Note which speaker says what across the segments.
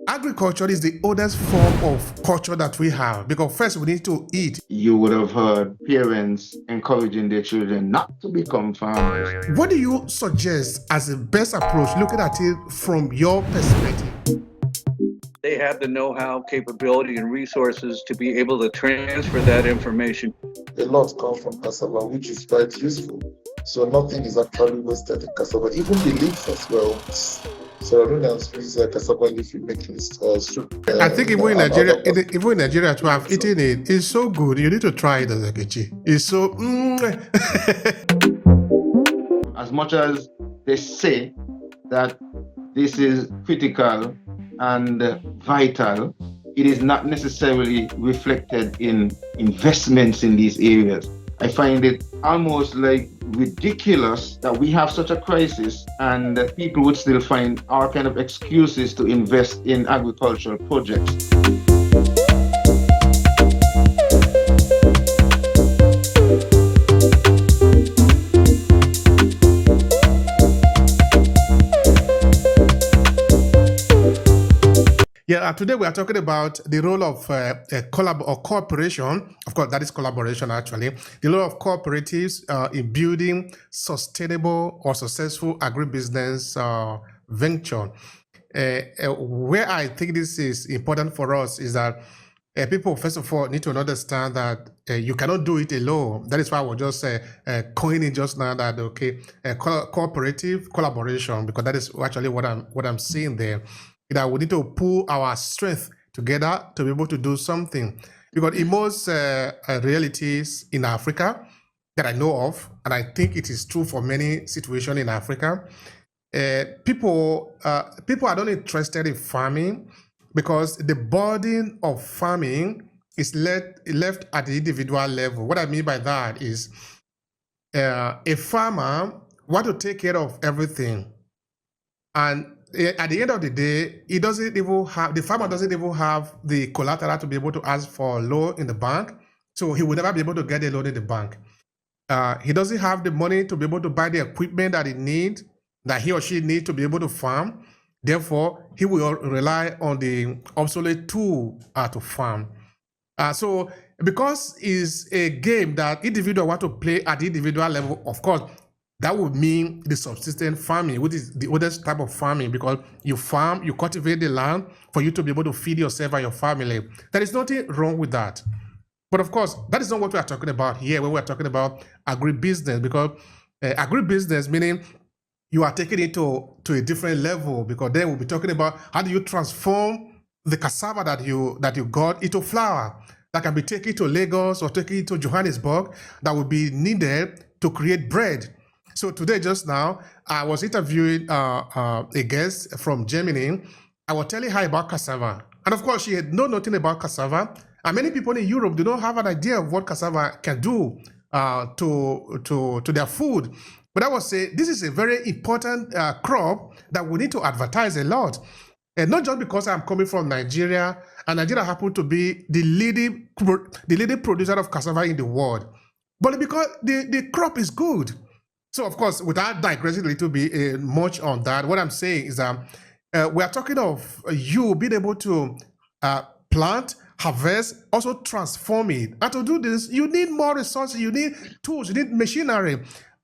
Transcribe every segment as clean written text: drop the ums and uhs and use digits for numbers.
Speaker 1: Agriculture is the oldest form of culture that we have because first we need to eat.
Speaker 2: You would have heard parents encouraging their children not to become farmers.
Speaker 1: What do you suggest as the best approach, looking at it from your perspective?
Speaker 3: They have the know-how, capability, and resources to be able to transfer that information.
Speaker 4: A lot come from cassava, which is quite useful. So nothing is actually wasted in cassava, even the leaves as well. So I don't know, squeeze cassava leaf you make soup.
Speaker 1: I think even in Nigeria, even in Nigeria, to have eaten it, it's so good. You need to try it, Azakichi. It's so.
Speaker 2: As much as they say that this is critical and vital, it is not necessarily reflected in investments in these areas. I find it almost like ridiculous that we have such a crisis and that people would still find our kind of excuses to invest in agricultural projects.
Speaker 1: Yeah, today we are talking about the role of cooperation. Of course, that is collaboration actually. The role of cooperatives in building sustainable or successful agribusiness venture. Where I think this is important for us is that people, first of all, need to understand that you cannot do it alone. That is why I was just coining just now that cooperative collaboration, because that is actually what I'm seeing there. That we need to pull our strength together to be able to do something. Because in most realities in Africa that I know of, and I think it is true for many situations in Africa, people are not interested in farming because the burden of farming is left at the individual level. What I mean by that is a farmer wants to take care of everything, and at the end of the day, the farmer doesn't even have the collateral to be able to ask for a loan in the bank. So he will never be able to get a loan in the bank. He doesn't have the money to be able to buy the equipment that he or she needs to be able to farm. Therefore, he will rely on the obsolete tool to farm. So because it's a game that individuals want to play at the individual level, of course, that would mean the subsistence farming, which is the oldest type of farming, because you farm, you cultivate the land for you to be able to feed yourself and your family. There is nothing wrong with that. But of course, that is not what we are talking about here when we're talking about agribusiness, because agribusiness meaning you are taking it to a different level, because then we'll be talking about how do you transform the cassava that you got into flour that can be taken to Lagos or taken to Johannesburg that will be needed to create bread. So today, just now, I was interviewing a guest from Germany. I was telling her about cassava. And of course, she had known nothing about cassava. And many people in Europe do not have an idea of what cassava can do to their food. But I was saying, this is a very important crop that we need to advertise a lot. And not just because I'm coming from Nigeria, and Nigeria happens to be the leading producer of cassava in the world, but because the crop is good. So, of course, without digressing a little bit much on that, what I'm saying is that we are talking of you being able to plant, harvest, also transform it. And to do this, you need more resources, you need tools, you need machinery.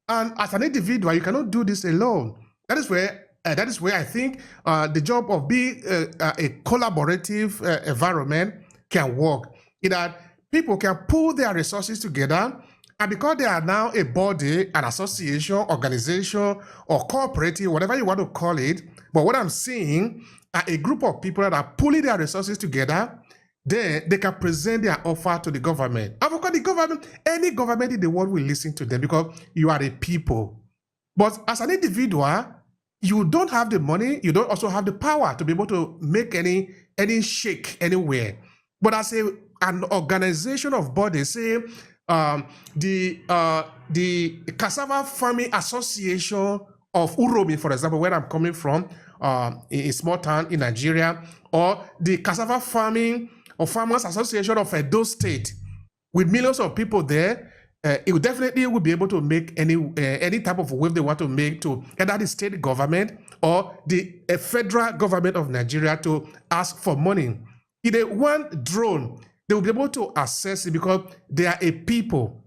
Speaker 1: And as an individual, you cannot do this alone. That is where I think the job of being a collaborative environment can work. In that people can pull their resources together. And because they are now a body, an association, organization, or cooperative, whatever you want to call it, but what I'm seeing are a group of people that are pulling their resources together, then they can present their offer to the government. And of course, the government, any government in the world will listen to them because you are a people. But as an individual, you don't have the money, you don't also have the power to be able to make any shake anywhere. But as an organization of bodies, say, the Cassava Farming Association of Uromi, for example, where I'm coming from, in a small town in Nigeria, or the Cassava Farming or Farmers Association of Edo State, with millions of people there, it would definitely will be able to make any type of wave they want to make to either the state government or the federal government of Nigeria to ask for money. If they want drone, they will be able to access it because they are a people.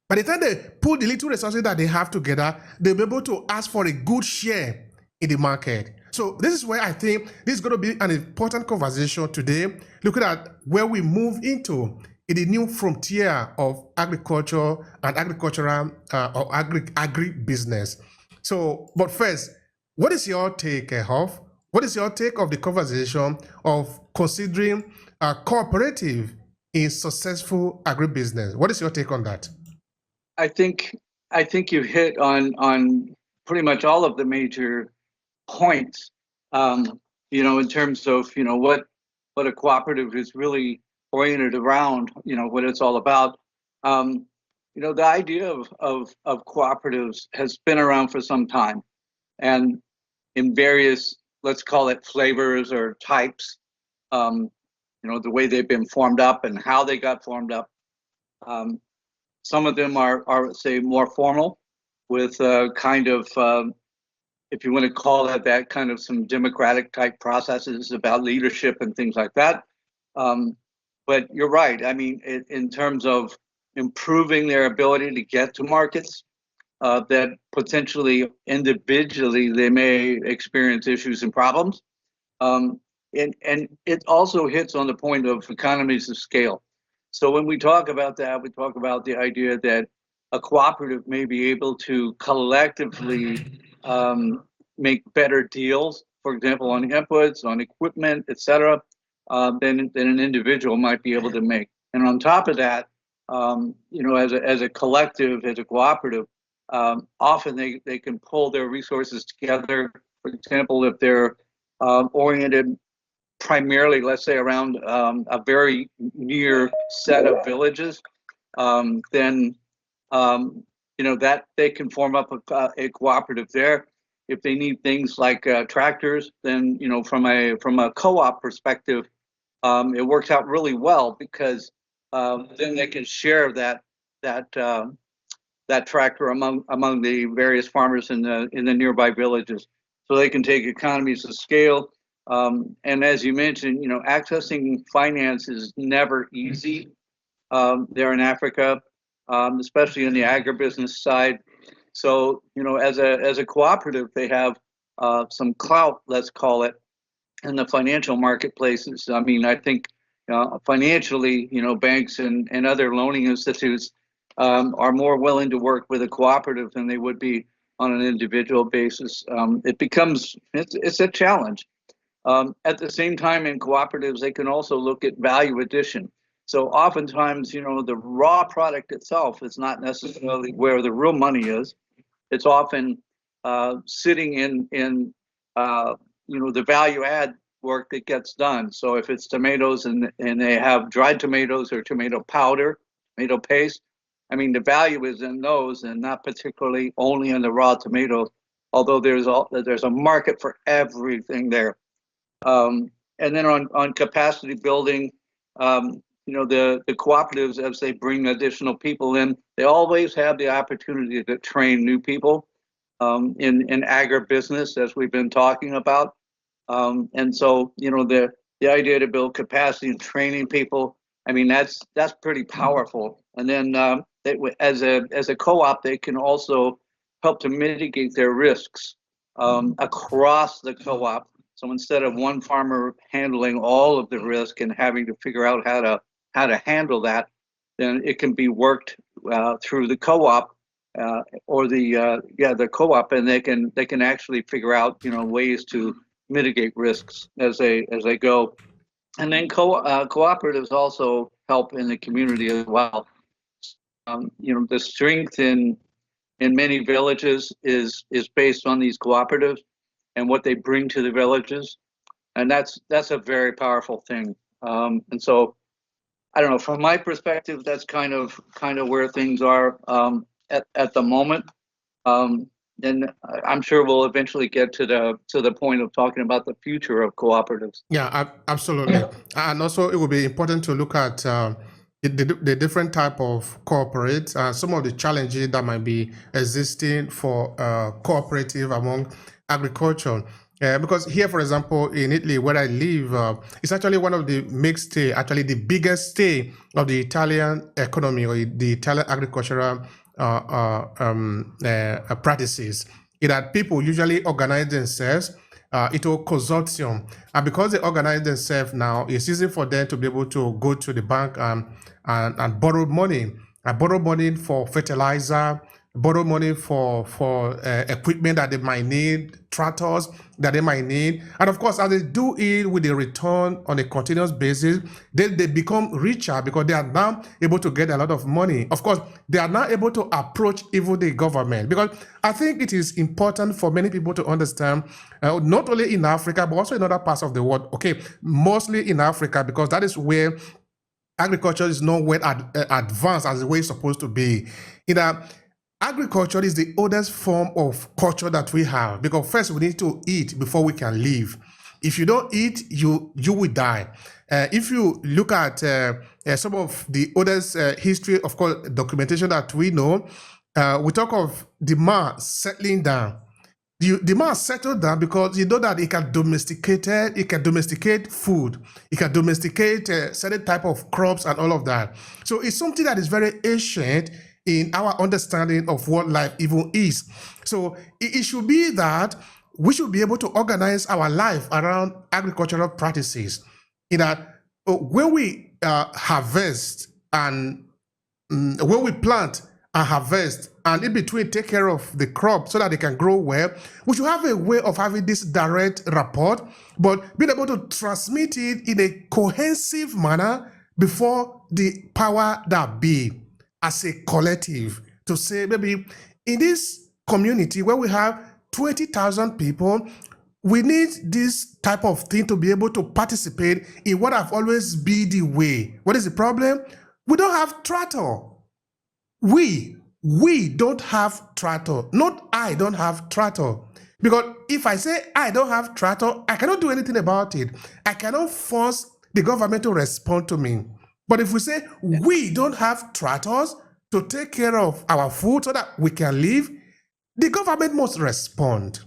Speaker 1: By the time they put the little resources that they have together, they'll be able to ask for a good share in the market. So this is where I think this is going to be an important conversation today, looking at where we move into in the new frontier of agriculture and agricultural or agribusiness. So, but first, what is your take, Hoff? What is your take of the conversation of considering a cooperative in successful agribusiness? What is your take on that?
Speaker 3: I think you hit on pretty much all of the major points. In terms of what a cooperative is really oriented around, what it's all about. The idea of cooperatives has been around for some time, and in various, let's call it flavors or types. The way they've been formed up and how they got formed up. Some of them are say more formal, with kind of, if you want to call it that, kind of some democratic type processes about leadership and things like that. But you're right. I mean, in terms of improving their ability to get to markets, that potentially individually they may experience issues and problems. And it also hits on the point of economies of scale. So when we talk about that, we talk about the idea that a cooperative may be able to collectively make better deals, for example, on inputs, on equipment, et cetera, than an individual might be able to make. And on top of that, as a collective, as a cooperative, often they can pull their resources together. For example, if they're oriented primarily, let's say, around a very near set of villages, then that they can form up a cooperative there. If they need things like tractors, then from a co-op perspective, it works out really well, because then they can share that tractor among the various farmers in the nearby villages, so they can take economies of scale. And as you mentioned, accessing finance is never easy there in Africa, especially in the agribusiness side. So, as a cooperative, they have some clout, let's call it, in the financial marketplaces. I mean, I think financially, banks and other loaning institutes are more willing to work with a cooperative than they would be on an individual basis. It's a challenge. At the same time, in cooperatives, they can also look at value addition. So oftentimes, the raw product itself is not necessarily where the real money is. It's often sitting in the value add work that gets done. So if it's tomatoes and they have dried tomatoes or tomato powder, tomato paste, I mean, the value is in those and not particularly only in the raw tomatoes, although there's a market for everything there. And then on capacity building, the cooperatives, as they bring additional people in, they always have the opportunity to train new people in agribusiness, as we've been talking about. And so, the idea to build capacity and training people, I mean, that's pretty powerful. And then as a co-op, they can also help to mitigate their risks across the co-op. So instead of one farmer handling all of the risk and having to figure out how to handle that, then it can be worked through the co-op or the co-op, and they can actually figure out ways to mitigate risks as they go. And then cooperatives also help in the community as well. The strength in many villages is based on these cooperatives and what they bring to the villages, and that's a very powerful thing. And so, I don't know. From my perspective, that's kind of where things are at the moment. And I'm sure we'll eventually get to the point of talking about the future of cooperatives.
Speaker 1: Yeah, absolutely. And also, it will be important to look at the different type of corporates and some of the challenges that might be existing for cooperative among agriculture. Because here, for example, in Italy, where I live, it's actually one of the mainstay, actually the biggest stay of the Italian economy or the Italian agricultural practices. It that people usually organize themselves into a consortium, and because they organize themselves now, it's easy for them to be able to go to the bank and borrow money. I borrow money for fertilizer, borrow money for equipment that they might need, tractors that they might need. And of course, as they do it with a return on a continuous basis, then they become richer because they are now able to get a lot of money. Of course, they are now able to approach even the government, because I think it is important for many people to understand, not only in Africa, but also in other parts of the world. Okay, mostly in Africa, because that is where agriculture is not well advanced as the way it's supposed to be. Agriculture is the oldest form of culture that we have, because first we need to eat before we can live. If you don't eat, you will die. If you look at some of the oldest history, of course, documentation that we know, we talk of the man settling down. The man settled down because you know that he can domesticate food, he can domesticate certain type of crops and all of that. So it's something that is very ancient in our understanding of what life even is. So it should be that we should be able to organize our life around agricultural practices. In that when we harvest and when we plant and harvest, and in between take care of the crop so that they can grow well, we should have a way of having this direct rapport, but being able to transmit it in a cohesive manner before the power that be, as a collective, to say maybe in this community where we have 20,000 people, we need this type of thing to be able to participate in what have always been the way. What is the problem? We don't have tractor. We don't have tractor. Not I don't have tractor. Because if I say I don't have tractor, I cannot do anything about it. I cannot force the government to respond to me. But if we say we don't have tractors to take care of our food so that we can live, the government must respond,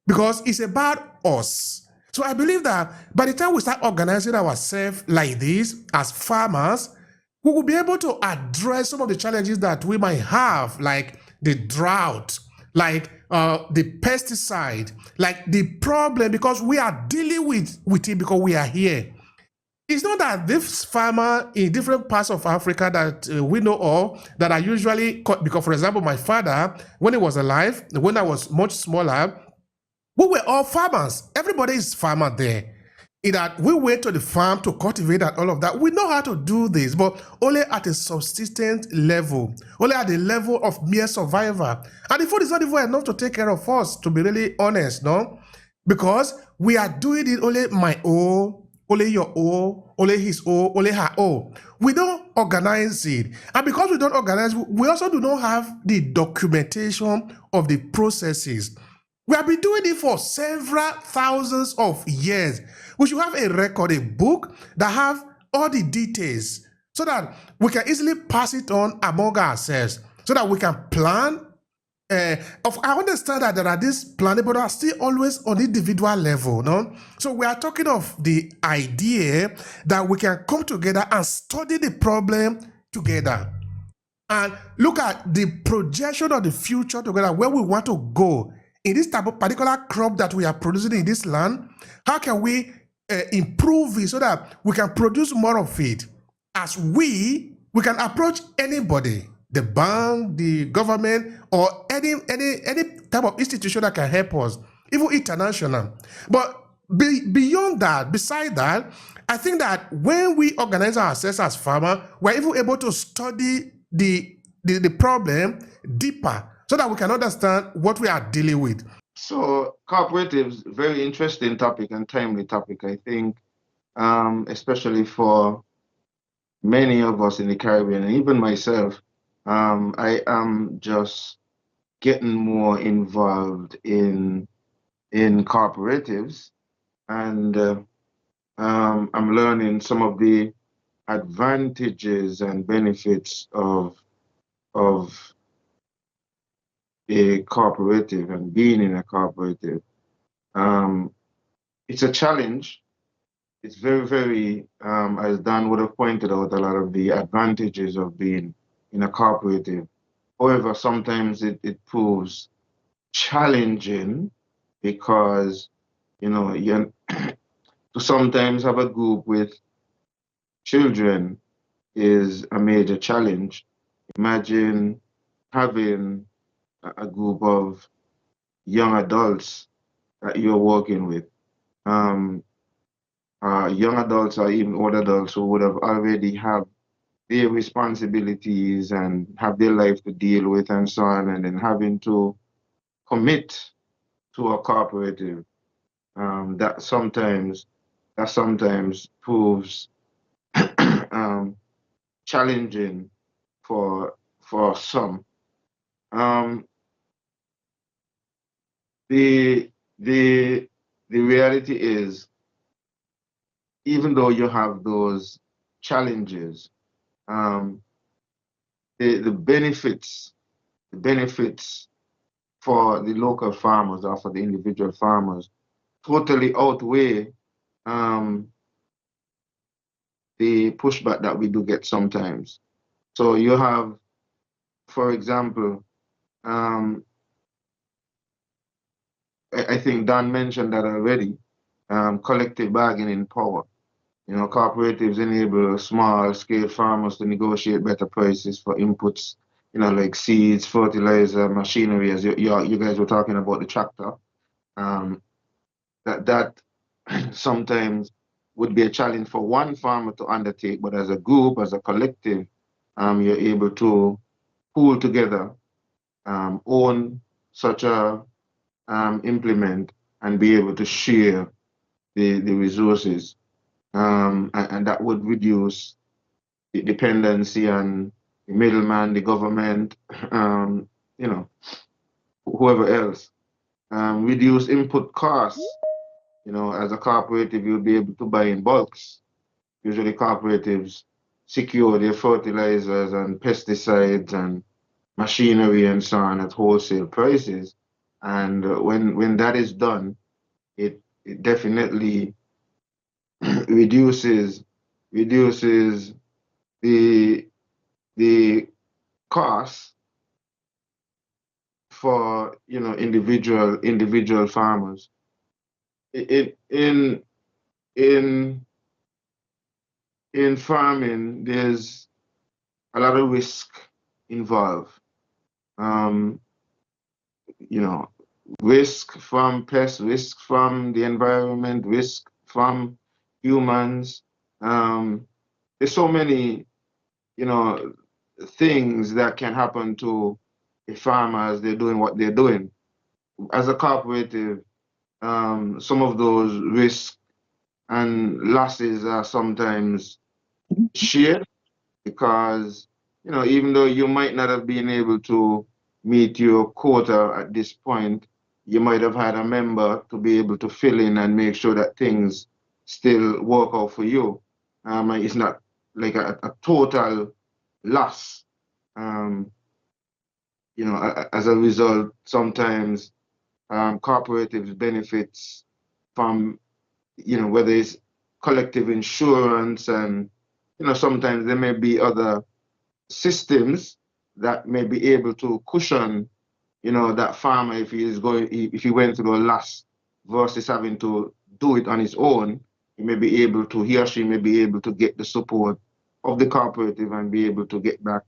Speaker 1: because it's about us. So I believe that by the time we start organizing ourselves like this as farmers, we will be able to address some of the challenges that we might have, like the drought, like the pesticide, like the problem, because we are dealing with it because we are here. It's not that this farmer in different parts of Africa that we know of that are usually, because for example, my father, when he was alive, when I was much smaller, we were all farmers. Everybody is farmer there. In that we went to the farm to cultivate and all of that. We know how to do this, but only at a subsistence level, only at the level of mere survival. And the food is not even enough to take care of us, to be really honest, no? Because we are doing it only my own, only your own, only his own, only her own. We don't organize it. And because we don't organize, we also do not have the documentation of the processes. We have been doing it for several thousands of years. We should have a record, a book that have all the details so that we can easily pass it on among ourselves, so that we can plan. I understand that there are these planning, but are still always on individual level, no? So we are talking of the idea that we can come together and study the problem together and look at the projection of the future together, where we want to go in this type of particular crop that we are producing in this land. How can we improve it so that we can produce more of it? As we can approach anybody, the bank, the government, or any type of institution that can help us, even international. But beyond that, beside that, I think that when we organize ourselves as farmers, we're even able to study the problem deeper so that we can understand what we are dealing with.
Speaker 2: So cooperatives, very interesting topic and timely topic, I think, especially for many of us in the Caribbean, and even myself. I am just getting more involved in cooperatives, and I'm learning some of the advantages and benefits of a cooperative and being in a cooperative. It's a challenge. It's very, very, as Dan would have pointed out, a lot of the advantages of being in a cooperative. However, sometimes it proves challenging because, you to sometimes have a group with children is a major challenge. Imagine having a group of young adults that you're working with. Young adults or even old adults who would have already have their responsibilities and have their life to deal with and so on, and then having to commit to a cooperative, that sometimes proves challenging for some. The the the reality is, even though you have those challenges, um, the benefits for the local farmers or for the individual farmers totally outweigh the pushback that we do get sometimes. So you have, for example, I think Dan mentioned that already, collective bargaining power. Cooperatives enable small-scale farmers to negotiate better prices for inputs, like seeds, fertilizer, machinery, as you guys were talking about the tractor. That sometimes would be a challenge for one farmer to undertake, but as a group, as a collective, you're able to pool together, own such a implement, and be able to share the resources. And that would reduce the dependency on the middleman, the government, whoever else. Reduce input costs. As a cooperative, you'll be able to buy in bulks. Usually cooperatives secure their fertilizers and pesticides and machinery and so on at wholesale prices. And when that is done, it definitely reduces the cost for individual farmers. In farming, there's a lot of risk involved. Risk from pests, risk from the environment, risk from humans. There's so many, things that can happen to a farmer as they're doing what they're doing. As a cooperative, some of those risks and losses are sometimes shared because, even though you might not have been able to meet your quota at this point, you might have had a member to be able to fill in and make sure that things still work out for you. And it's not like a total loss. As a result, sometimes cooperatives benefits from, whether it's collective insurance and, sometimes there may be other systems that may be able to cushion, that farmer if he went through a loss versus having to do it on his own. He or she may be able to get the support of the cooperative and be able to get back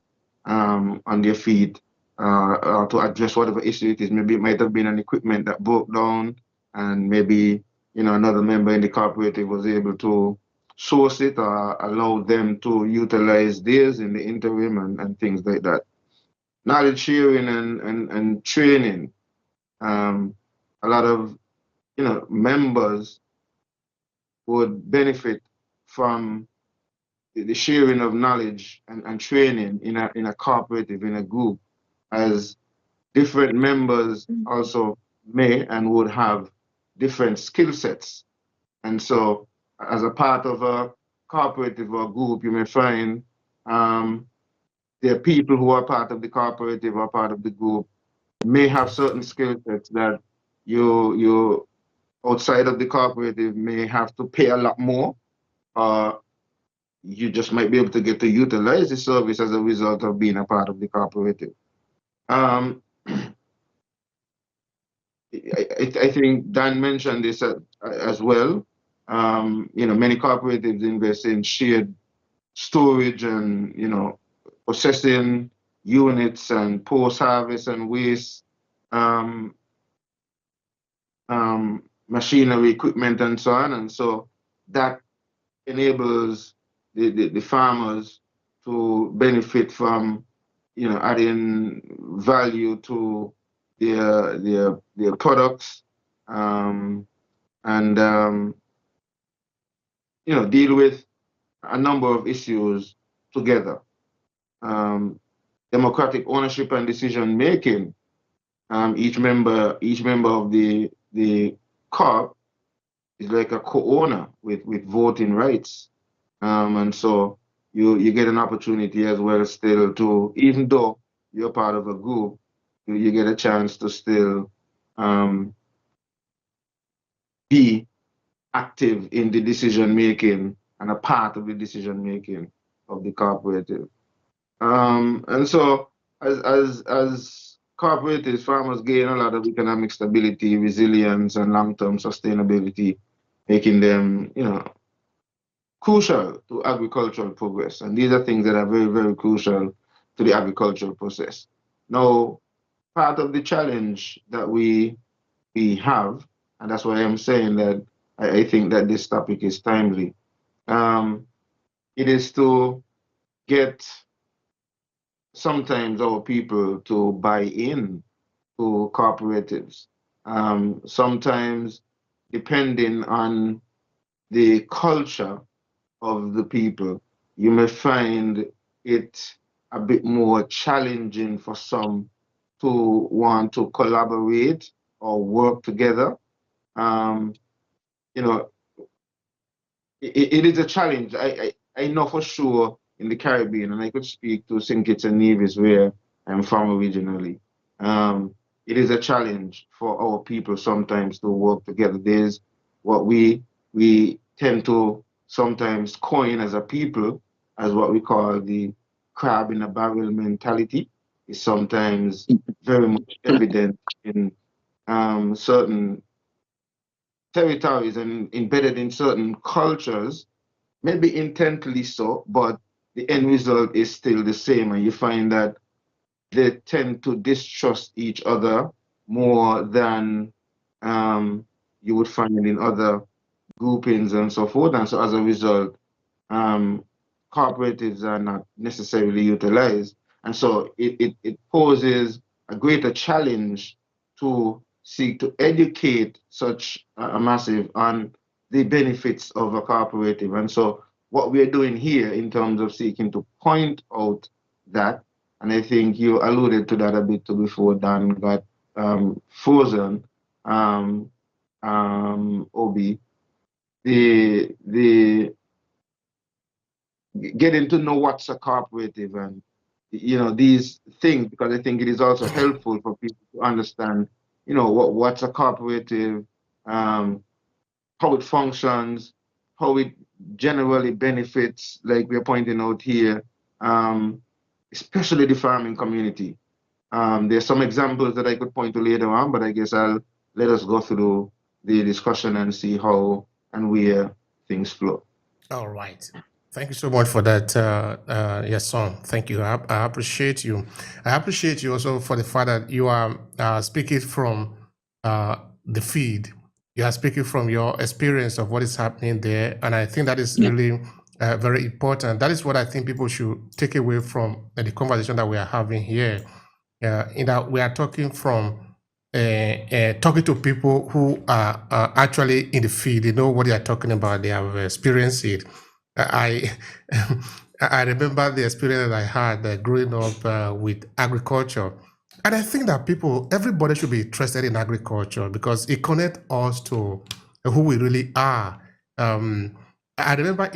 Speaker 2: on their feet to address whatever issue it is. Maybe it might have been an equipment that broke down, and maybe another member in the cooperative was able to source it or allow them to utilize theirs in the interim and things like that. Knowledge sharing and training. A lot of members would benefit from the sharing of knowledge and training in a cooperative, in a group, as different members also may and would have different skill sets. And so as a part of cooperative or group, you may find there are people who are part of the cooperative or part of the group may have certain skill sets that you outside of the cooperative may have to pay a lot more, or you just might be able to get to utilize the service as a result of being a part of the cooperative. Um, I think Dan mentioned this as well. Many cooperatives invest in shared storage and, processing units and post-harvest and waste machinery, equipment, and so on. And so that enables the farmers to benefit from, adding value to their products, and deal with a number of issues together. Democratic ownership and decision making. Each member of the co-op is like a co-owner with voting rights, and so you get an opportunity as well still to, even though you're part of a group, you get a chance to still be active in the decision making and a part of the decision making of the cooperative. And so as cooperatives, farmers gain a lot of economic stability, resilience, and long-term sustainability, making them, crucial to agricultural progress. And these are things that are very, very crucial to the agricultural process. Now, part of the challenge that we have, and that's why I'm saying that I think that this topic is timely, it is to get sometimes our people to buy in to cooperatives. Sometimes, depending on the culture of the people, you may find it a bit more challenging for some to want to collaborate or work together. It is a challenge. I know for sure in the Caribbean, and I could speak to St. Kitts and Nevis, where I'm from originally. It is a challenge for our people sometimes to work together. There's what we tend to sometimes coin as a people as what we call the crab in a barrel mentality. Is sometimes very much evident in certain territories and embedded in certain cultures, maybe intently so, but the end result is still the same. And you find that they tend to distrust each other more than you would find in other groupings and so forth. And so as a result, cooperatives are not necessarily utilized. And so it poses a greater challenge to seek to educate such a massive on the benefits of a cooperative. And so what we're doing here in terms of seeking to point out that, and I think you alluded to that a bit before Dan got frozen, Obi, the getting to know what's a cooperative and these things, because I think it is also helpful for people to understand what's a cooperative, how it functions, how it generally benefits, like we're pointing out here, especially the farming community. There's some examples that I could point to later on, but I guess I'll let us go through the discussion and see how and where things flow.
Speaker 1: All right. Thank you so much for that, yes, son. Thank you. I appreciate you. I appreciate you also for the fact that you are speaking from the feed. You are speaking from your experience of what is happening there, and I think that is really very important. That is what I think people should take away from the conversation that we are having here. In that we are talking from talking to people who are actually in the field. They know what they are talking about. They have experienced it. I remember the experience that I had growing up with agriculture, and I think that everybody should be interested in agriculture because it connects us to who we really are. I remember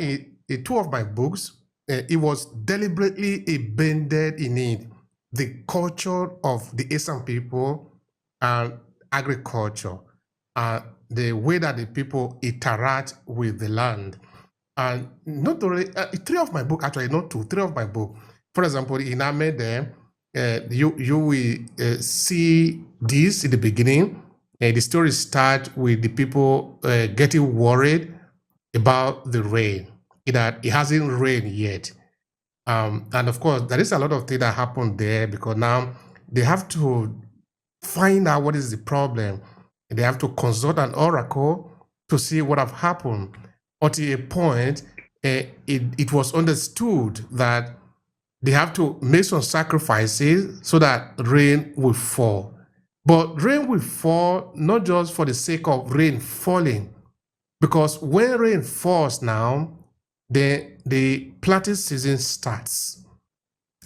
Speaker 1: two of my books, it was deliberately embedded in it the culture of the Asian people and agriculture, the way that the people interact with the land. And not only three of my book, actually, not two, three of my book. For example, in Ahmed there, you will see this in the beginning. The story starts with the people getting worried about the rain, that it hasn't rained yet. And of course, there is a lot of things that happen there because now they have to find out what is the problem. They have to consult an oracle to see what have happened. Until a point, it was understood that they have to make some sacrifices so that rain will fall. But rain will fall not just for the sake of rain falling, because when rain falls now, the planting season starts.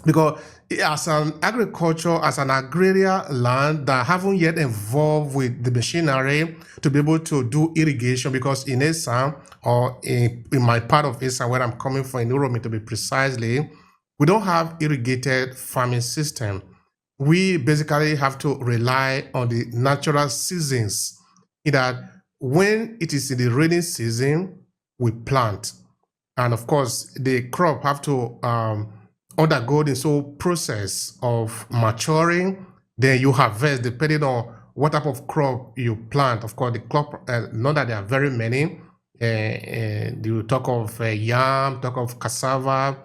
Speaker 1: Because as an agriculture, as an agrarian land that haven't yet evolved with the machinery to be able to do irrigation, because in Esa, or in my part of Esa where I'm coming from, in Uromi to be precisely, we don't have irrigated farming system. We basically have to rely on the natural seasons, in that when it is in the rainy season, we plant. And of course, the crop have to undergo this whole process of maturing. Then you harvest depending on what type of crop you plant. Of course, the crop, not that there are very many. You talk of yam, talk of cassava,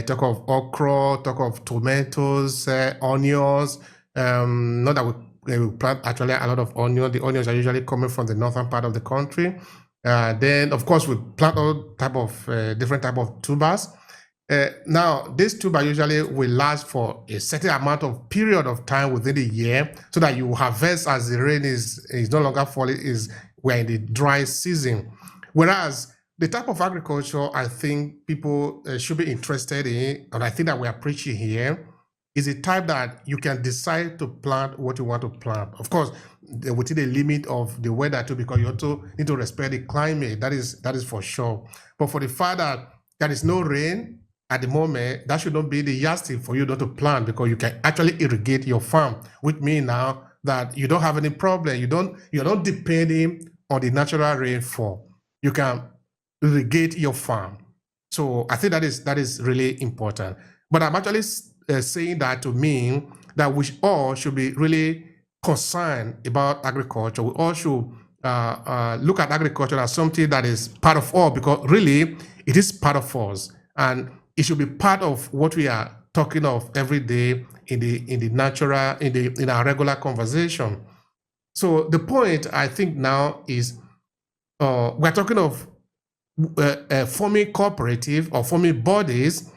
Speaker 1: talk of okra, talk of tomatoes, onions. Not that we plant actually a lot of onions. The onions are usually coming from the northern part of the country. Then, of course, we plant all type of different type of tubers. Now, this tuber usually will last for a certain amount of period of time within the year, so that you harvest as the rain is no longer falling. We're in the dry season. Whereas the type of agriculture I think people should be interested in, and I think that we are preaching here, is a type that you can decide to plant what you want to plant. Of course, within the limit of the weather too, because you also need to respect the climate. That is for sure. But for the fact that there is no rain at the moment, that should not be the yardstick for you not to plant, because you can actually irrigate your farm. Which means now that you don't have any problem. You're not depending on the natural rainfall. You can irrigate your farm. So I think that is really important. But I'm actually saying that to mean that we all should be really concerned about agriculture. We all should look at agriculture as something that is part of all, because really it is part of us, and it should be part of what we are talking of every day in our regular conversation. So the point I think now is we're talking of forming cooperative or forming bodies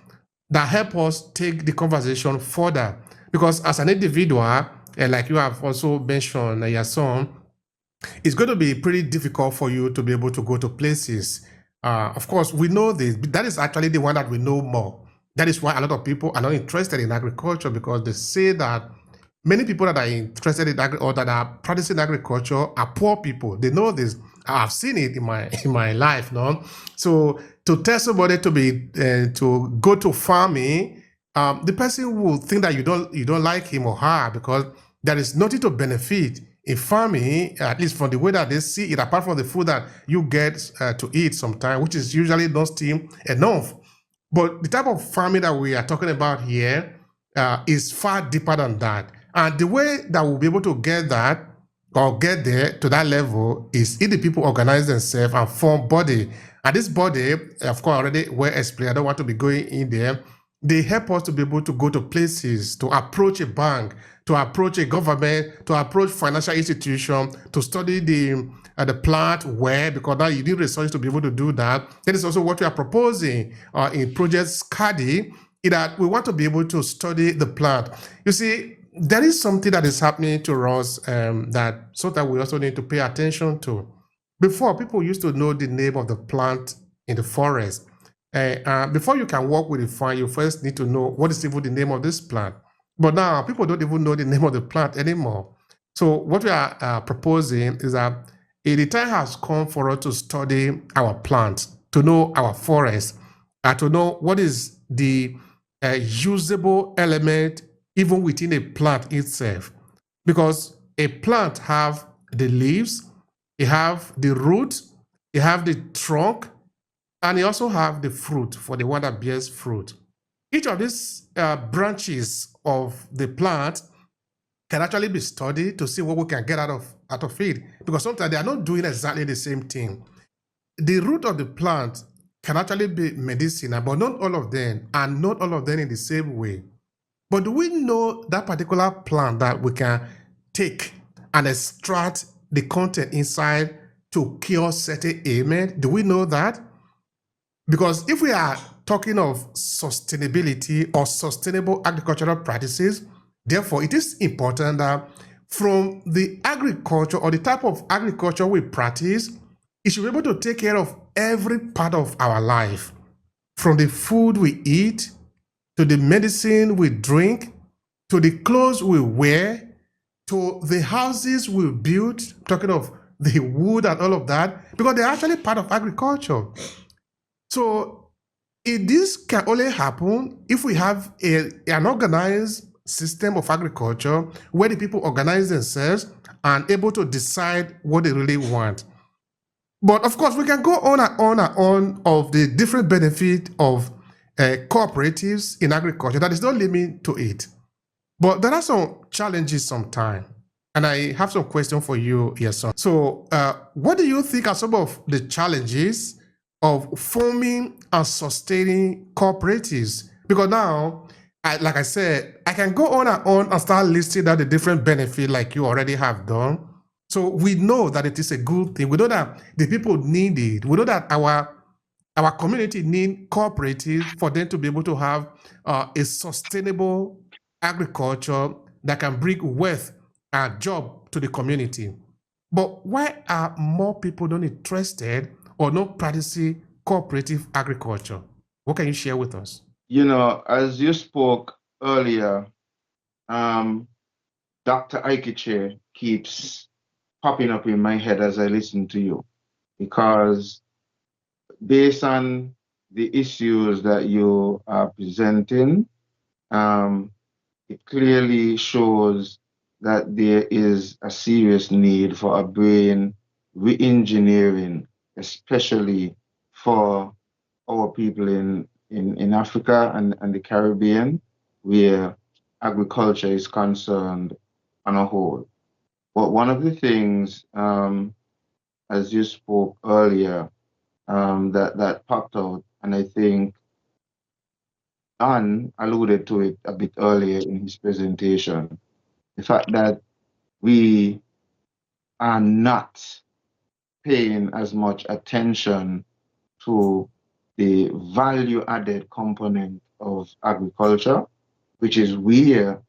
Speaker 1: that help us take the conversation further. Because as an individual, like you have also mentioned, Yason, it's going to be pretty difficult for you to be able to go to places. Of course, we know this. That is actually the one that we know more. That is why a lot of people are not interested in agriculture, because they say that many people that are interested in or that are practicing agriculture are poor people. They know this. I've seen it in my life, no. So to tell somebody to go to farming, the person will think that you don't like him or her, because there is nothing to benefit in farming, at least from the way that they see it, apart from the food that you get to eat sometimes, which is usually not still enough. But the type of farming that we are talking about here is far deeper than that. And the way that we'll be able to get that or get there to that level is if the people organize themselves and form body. And this body, of course, already well explained. I don't want to be going in there. They help us to be able to go to places, to approach a bank, to approach a government, to approach financial institution, to study the plant where, because now you need research to be able to do that. That is also what we are proposing in Project SCADI, is that we want to be able to study the plant. You see, there is something that is happening to us that sometimes we also need to pay attention to. Before, people used to know the name of the plant in the forest. Before you can work with the farm, you first need to know what is even the name of this plant. But now people don't even know the name of the plant anymore. So what we are proposing is that the time has come for us to study our plants, to know our forest, to know what is the usable element even within a plant itself. Because a plant have the leaves, it have the root, it have the trunk, and it also have the fruit for the one that bears fruit. Each of these branches of the plant can actually be studied to see what we can get out of it, because sometimes they are not doing exactly the same thing. The root of the plant can actually be medicinal, but not all of them, and not all of them in the same way. But do we know that particular plant that we can take and extract the content inside to cure certain ailment? Do we know that? Because if we are talking of sustainability or sustainable agricultural practices, therefore it is important that from the agriculture or the type of agriculture we practice, it should be able to take care of every part of our life, from the food we eat, to the medicine we drink, to the clothes we wear, to the houses we build, talking of the wood and all of that, because they're actually part of agriculture. So this can only happen if we have an organized system of agriculture where the people organize themselves and able to decide what they really want. But of course, we can go on and on and on of the different benefit of cooperatives in agriculture. That is no limit to it. But there are some challenges sometimes. And I have some questions for you, Yason. So what do you think are some of the challenges of forming and sustaining cooperatives? Because now, like I said, I can go on and start listing out the different benefits like you already have done. So we know that it is a good thing. We know that the people need it. We know that our community need cooperatives for them to be able to have a sustainable agriculture that can bring wealth and job to the community. But why are more people not interested or not practicing cooperative agriculture? What can you share with us?
Speaker 2: You know, as you spoke earlier, Dr. Aikiche keeps popping up in my head as I listen to you, because based on the issues that you are presenting, it clearly shows that there is a serious need for a brain re-engineering, especially for our people in Africa and the Caribbean, where agriculture is concerned on a whole. But one of the things, as you spoke earlier, that popped out, and I think Ann alluded to it a bit earlier in his presentation, the fact that we are not paying as much attention to the value added component of agriculture, which is where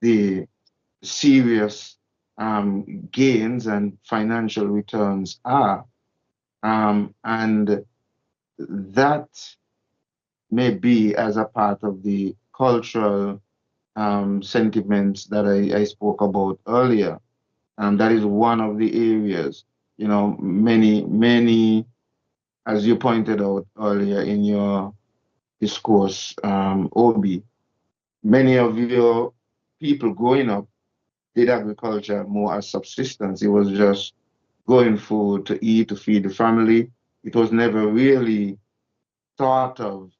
Speaker 2: the serious gains and financial returns are. And that may be as a part of the cultural sentiments that I spoke about earlier. That is one of the areas, you know, many, as you pointed out earlier in your discourse, Obi, many of your people growing up did agriculture more as subsistence. It was just growing food to eat, to feed the family. It was never really thought of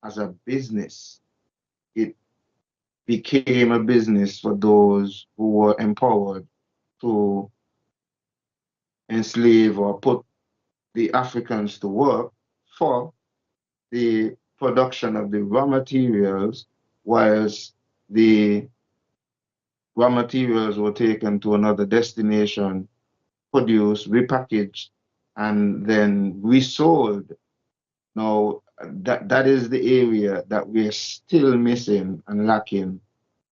Speaker 2: as a business. It became a business for those who were empowered to enslave or put the Africans to work for the production of the raw materials, whilst the raw materials were taken to another destination, produced, repackaged, and then resold. Now, that is the area that we're still missing and lacking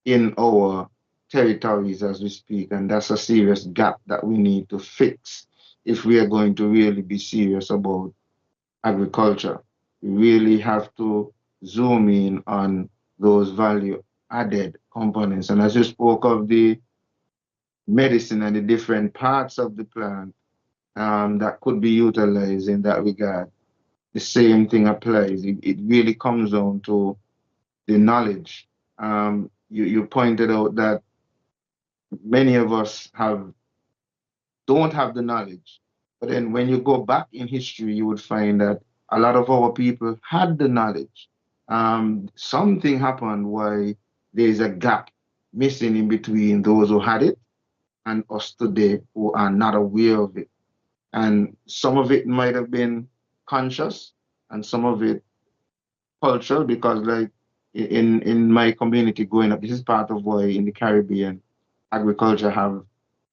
Speaker 2: in our territories as we speak, and that's a serious gap that we need to fix if we are going to really be serious about agriculture. We really have to zoom in on those value added components. And as you spoke of the medicine and the different parts of the plant that could be utilized in that regard, the same thing applies. It really comes down to the knowledge. You pointed out that many of us don't have the knowledge. But then when you go back in history, you would find that a lot of our people had the knowledge. Something happened why there's a gap missing in between those who had it and us today who are not aware of it. And some of it might have been conscious and some of it cultural, because like in my community growing up, this is part of why in the Caribbean agriculture have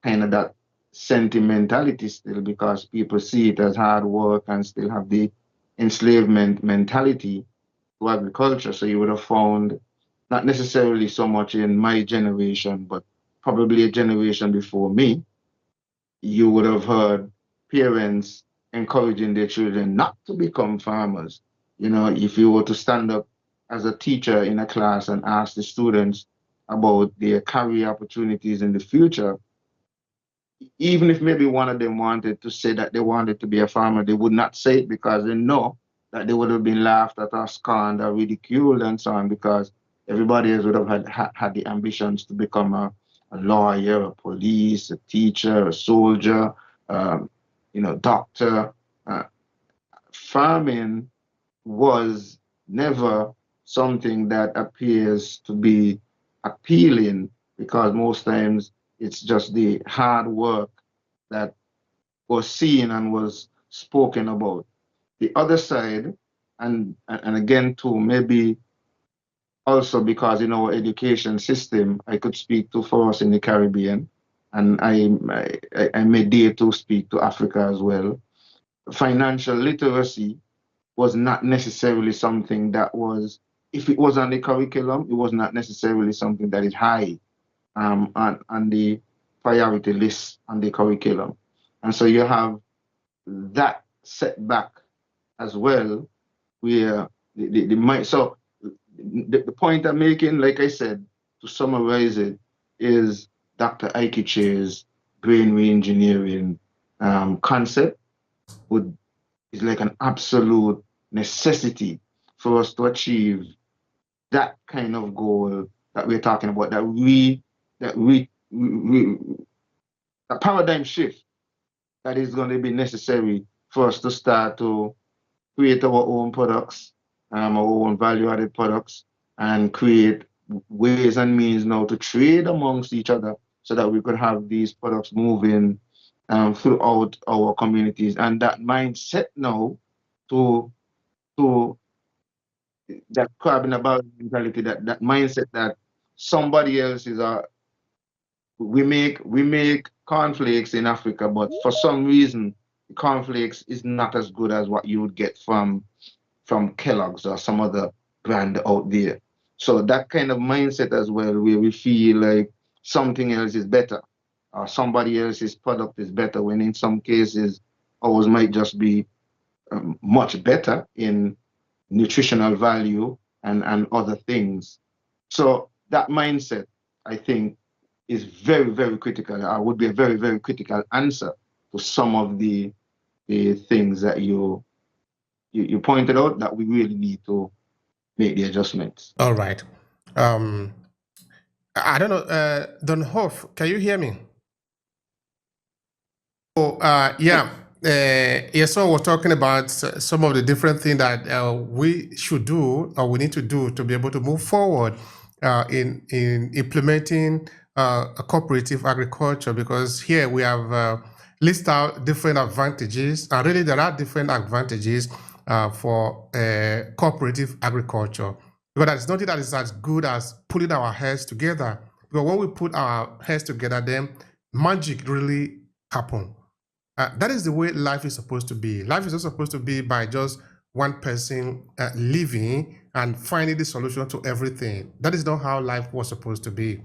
Speaker 2: kind of that sentimentality still, because people see it as hard work and still have the enslavement mentality to agriculture. So you would have found, not necessarily so much in my generation, but probably a generation before me, you would have heard parents encouraging their children not to become farmers. You know, if you were to stand up as a teacher in a class and ask the students about their career opportunities in the future, even if maybe one of them wanted to say that they wanted to be a farmer, they would not say it because they know that they would have been laughed at or scorned or ridiculed and so on, because everybody else would have had the ambitions to become a lawyer, a police, a teacher, a soldier, doctor. Farming was never something that appears to be appealing, because most times it's just the hard work that was seen and was spoken about. The other side, and again too, maybe also because in our education system, I could speak to for us in the Caribbean, and I may dare to speak to Africa as well. Financial literacy was not necessarily something that was, if it was on the curriculum, it was not necessarily something that is high on the priority list on the curriculum. And so you have that setback as well, where so the point I'm making, like I said, to summarize it, is Dr. Aikiche's brain reengineering concept is like an absolute necessity for us to achieve that kind of goal that we're talking about, that a paradigm shift that is going to be necessary for us to start to create our own products, our own value-added products, and create ways and means now to trade amongst each other so that we could have these products moving throughout our communities. And that mindset now to that carbon about mentality, that mindset that somebody else is we make cornflakes in Africa, but for some reason the cornflakes is not as good as what you would get from Kellogg's or some other brand out there. So that kind of mindset as well, where we feel like something else is better or somebody else's product is better, when in some cases ours might just be much better in nutritional value and other things. So that mindset, I think, is very, very critical. Would be a very, very critical answer to some of the things that you pointed out that we really need to make the adjustments.
Speaker 1: All right. I don't know, Don Hoff, can you hear me? Oh, yeah. So we're talking about some of the different things that we should do or we need to do to be able to move forward in implementing a cooperative agriculture, because here we have listed out different advantages, and really there are different advantages for cooperative agriculture, because there's nothing that is as good as putting our heads together, because when we put our heads together, then magic really happens. That is the way life is supposed to be. Life is not supposed to be by just one person living and finding the solution to everything. That is not how life was supposed to be.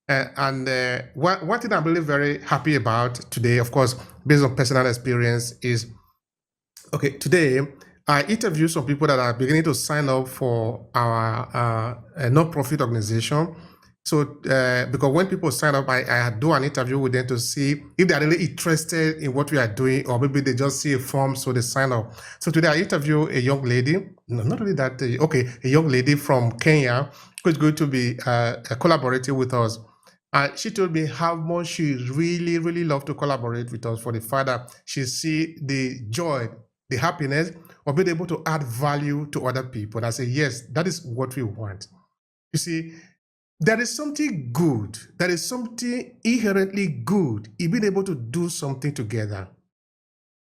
Speaker 1: One thing I'm really very happy about today, of course, based on personal experience, is, okay, today I interviewed some people that are beginning to sign up for our non-profit organization. So, because when people sign up, I do an interview with them to see if they're really interested in what we are doing, or maybe they just see a form, so they sign up. So today I interview a young lady, no, not really that, okay, a young lady from Kenya who is going to be collaborating with us. And she told me how much she really, really loved to collaborate with us for the fact that she see the joy, the happiness of being able to add value to other people. And I say, yes, that is what we want. You see, there is something good, there is something inherently good in being able to do something together.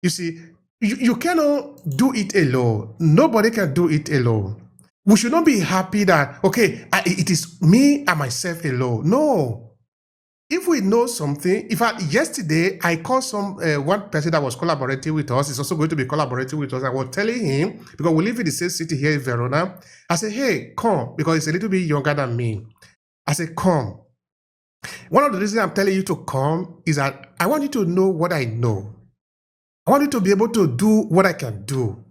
Speaker 1: You see, you cannot do it alone. Nobody can do it alone. We should not be happy that, okay, it is me and myself alone. No. If we know something, in fact, yesterday I called one person that was collaborating with us, is also going to be collaborating with us. I was telling him, because we live in the same city here in Verona, I said, hey, come, because he's a little bit younger than me. I said, come. One of the reasons I'm telling you to come is that I want you to know what I know. I want you to be able to do what I can do.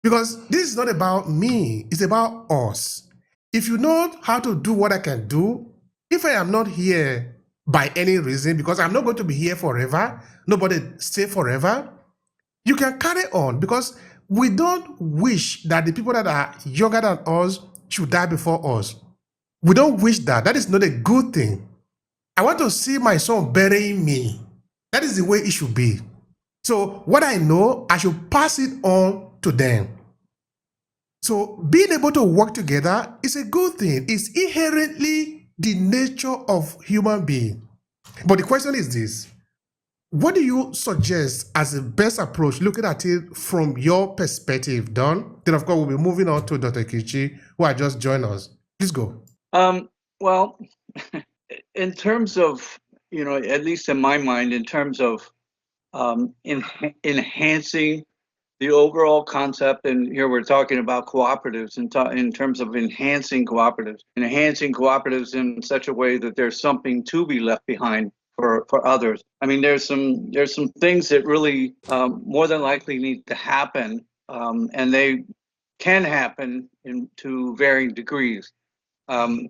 Speaker 1: Because this is not about me, it's about us. If you know how to do what I can do, if I am not here by any reason, because I'm not going to be here forever, nobody stay forever, you can carry on, because we don't wish that the people that are younger than us should die before us. We don't wish that. That is not a good thing. I want to see my son burying me. That is the way it should be. So what I know, I should pass it on to them. So being able to work together is a good thing. It's inherently the nature of human being. But the question is this: what do you suggest as the best approach, looking at it from your perspective, Don? Then of course we'll be moving on to Dr. Kichi, who has just joined us. Please go.
Speaker 3: Well, in terms of, at least in my mind, in terms of enhancing the overall concept, and here we're talking about cooperatives in terms of enhancing cooperatives in such a way that there's something to be left behind for others. I mean, there's some things that really more than likely need to happen, and they can happen to varying degrees. I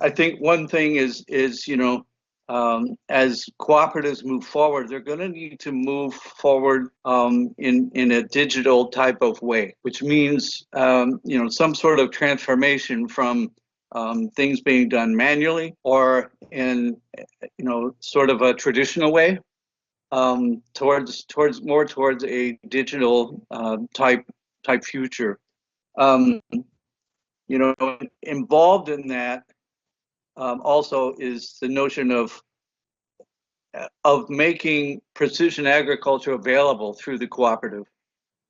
Speaker 3: think one thing is as cooperatives move forward, they're going to need to move forward in a digital type of way, which means some sort of transformation from things being done manually or in sort of a traditional way towards a digital type future. Involved in that also is the notion of making precision agriculture available through the cooperative.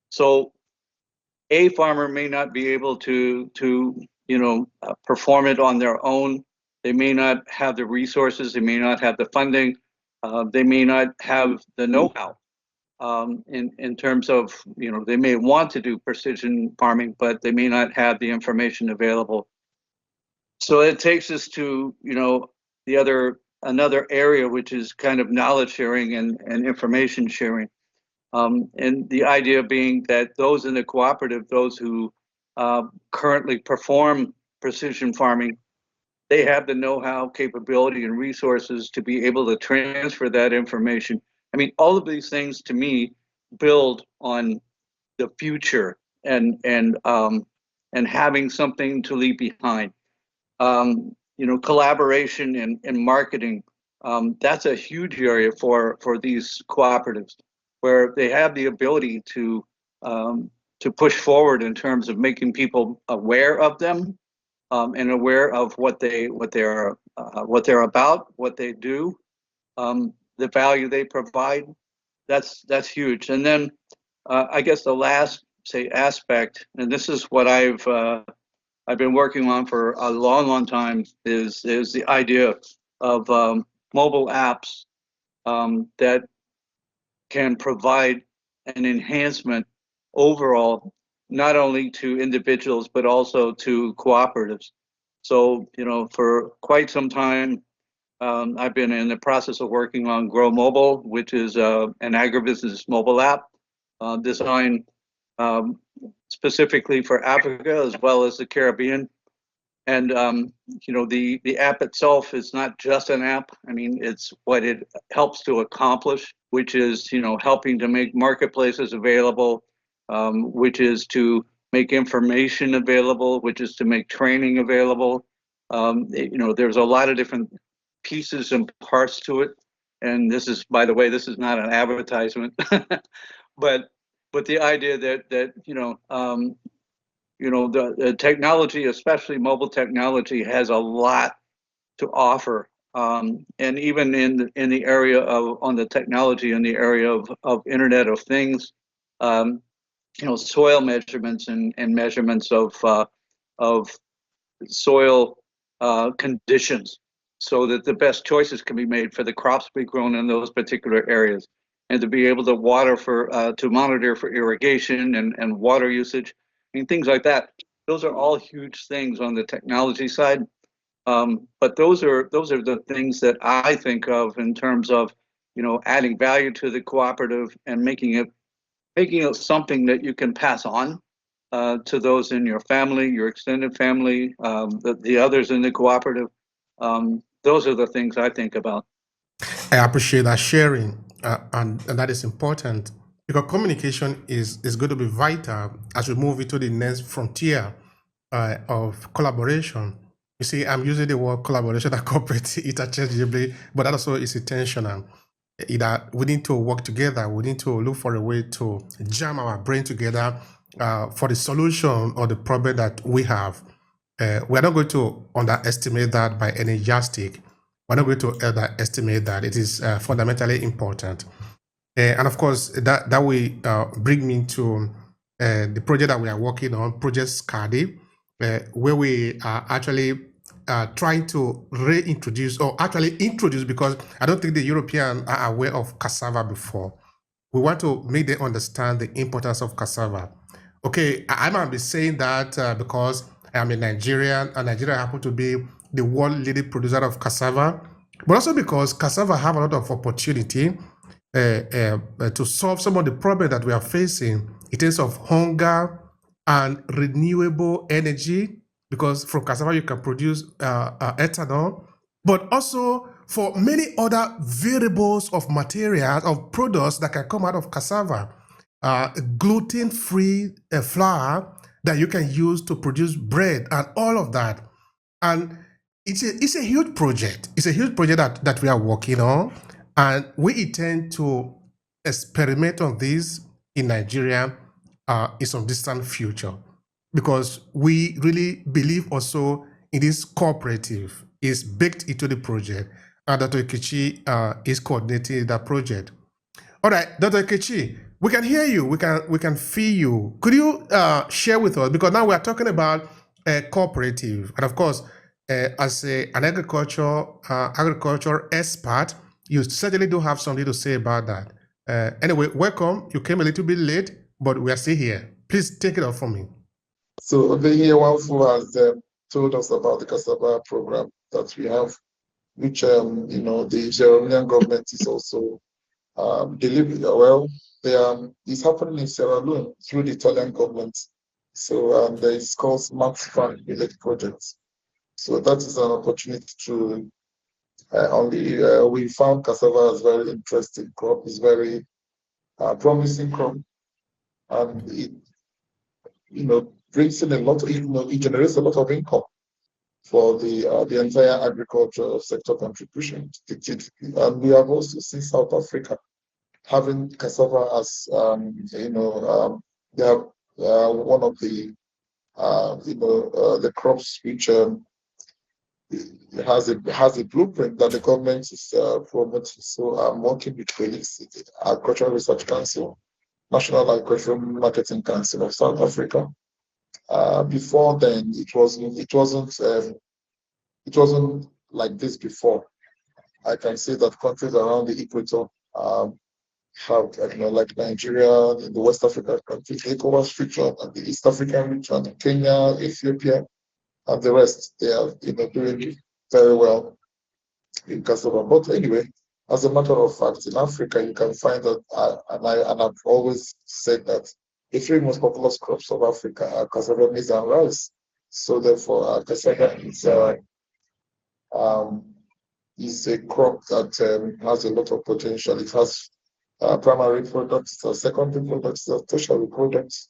Speaker 3: So a farmer may not be able to perform it on their own. They may not have the resources. They may not have the funding. They may not have the know-how. In terms of, they may want to do precision farming, but they may not have the information available. So it takes us to, another area, which is kind of knowledge sharing and information sharing. And the idea being that those in the cooperative, those who currently perform precision farming, they have the know-how, capability, and resources to be able to transfer that information. I mean, all of these things to me build on the future and having something to leave behind. Collaboration and marketing. That's a huge area for these cooperatives, where they have the ability to push forward in terms of making people aware of them and aware of what they're about, what they do, the value they provide. That's huge. And then I guess the last aspect, and this is what I've been working on for a long time, is the idea of mobile apps that can provide an enhancement overall, not only to individuals but also to cooperatives. So for quite some time, I've been in the process of working on Grow Mobile, which is an agribusiness mobile app designed specifically for Africa as well as the Caribbean. And the app itself is not just an app. I mean, it's what it helps to accomplish, which is helping to make marketplaces available, which is to make information available, which is to make training available. There's a lot of different pieces and parts to it. And this is, by the way, this is not an advertisement, but the idea that the technology, especially mobile technology, has a lot to offer. And even in the area of on the technology in the area of Internet of Things, soil measurements and measurements of soil conditions, so that the best choices can be made for the crops to be grown in those particular areas, and to be able to to monitor for irrigation and water usage. I mean, things like that. Those are all huge things on the technology side. But those are the things that I think of in terms of adding value to the cooperative and making it something that you can pass on to those in your family, your extended family, the others in the cooperative. Those are the things I think about.
Speaker 1: I appreciate that sharing, and that is important because communication is going to be vital as we move into the next frontier of collaboration. You see, I'm using the word collaboration and cooperate interchangeably, but that also is intentional. Either we need to work together, we need to look for a way to jam our brain together for the solution or the problem that we have. We're not going to underestimate that by any yardstick. We're not going to underestimate that. It is fundamentally important. And of course, that will bring me to the project that we are working on, Project SCADI, where we are actually trying to reintroduce, or actually introduce, because I don't think the Europeans are aware of cassava before. We want to make them understand the importance of cassava. Okay, I might be saying that because I am a Nigerian, and Nigeria happens to be the world leading producer of cassava, but also because cassava have a lot of opportunity to solve some of the problems that we are facing in terms of hunger and renewable energy, because from cassava you can produce ethanol, but also for many other variables of materials, of products that can come out of cassava. Gluten-free flour that you can use to produce bread and all of that. And it's a huge project. It's a huge project that we are working on. And we intend to experiment on this in Nigeria in some distant future, because we really believe also in this cooperative is baked into the project, and Dr. Ikechi is coordinating that project. All right, Dr. Ikechi, we can hear you, we can feel you. Could you share with us, because now we are talking about a cooperative, and of course, as an agriculture expert, you certainly do have something to say about that. Anyway, welcome. You came a little bit late, but we are still here. Please take it off from me.
Speaker 4: So Obehi has told us about the cassava program that we have, which the Sierra Leonean government is also delivering. Well, it's happening in Sierra Leone through the Italian government. So it's called Smart Farm Village Projects. So that is an opportunity to we found cassava as very interesting crop. It's very promising crop, and it brings in a lot. It generates a lot of income for the entire agriculture sector contribution. And we have also seen South Africa having cassava as they have one of the the crops which has a blueprint that the government is promoting. So I'm working with colleagues at the Agricultural Research Council, National Agricultural Marketing Council of South Africa. Before then, it wasn't like this before. I can say that countries around the equator have, like Nigeria, in the West African countries, the ECOWAS region, and the East African region, Kenya, Ethiopia, and the rest. They are, doing very well in cassava. But anyway, as a matter of fact, in Africa, you can find that, and I've always said that the three most populous crops of Africa are cassava, maize, and rice. So therefore, cassava is a crop that has a lot of potential. It has primary products, secondary products, tertiary products,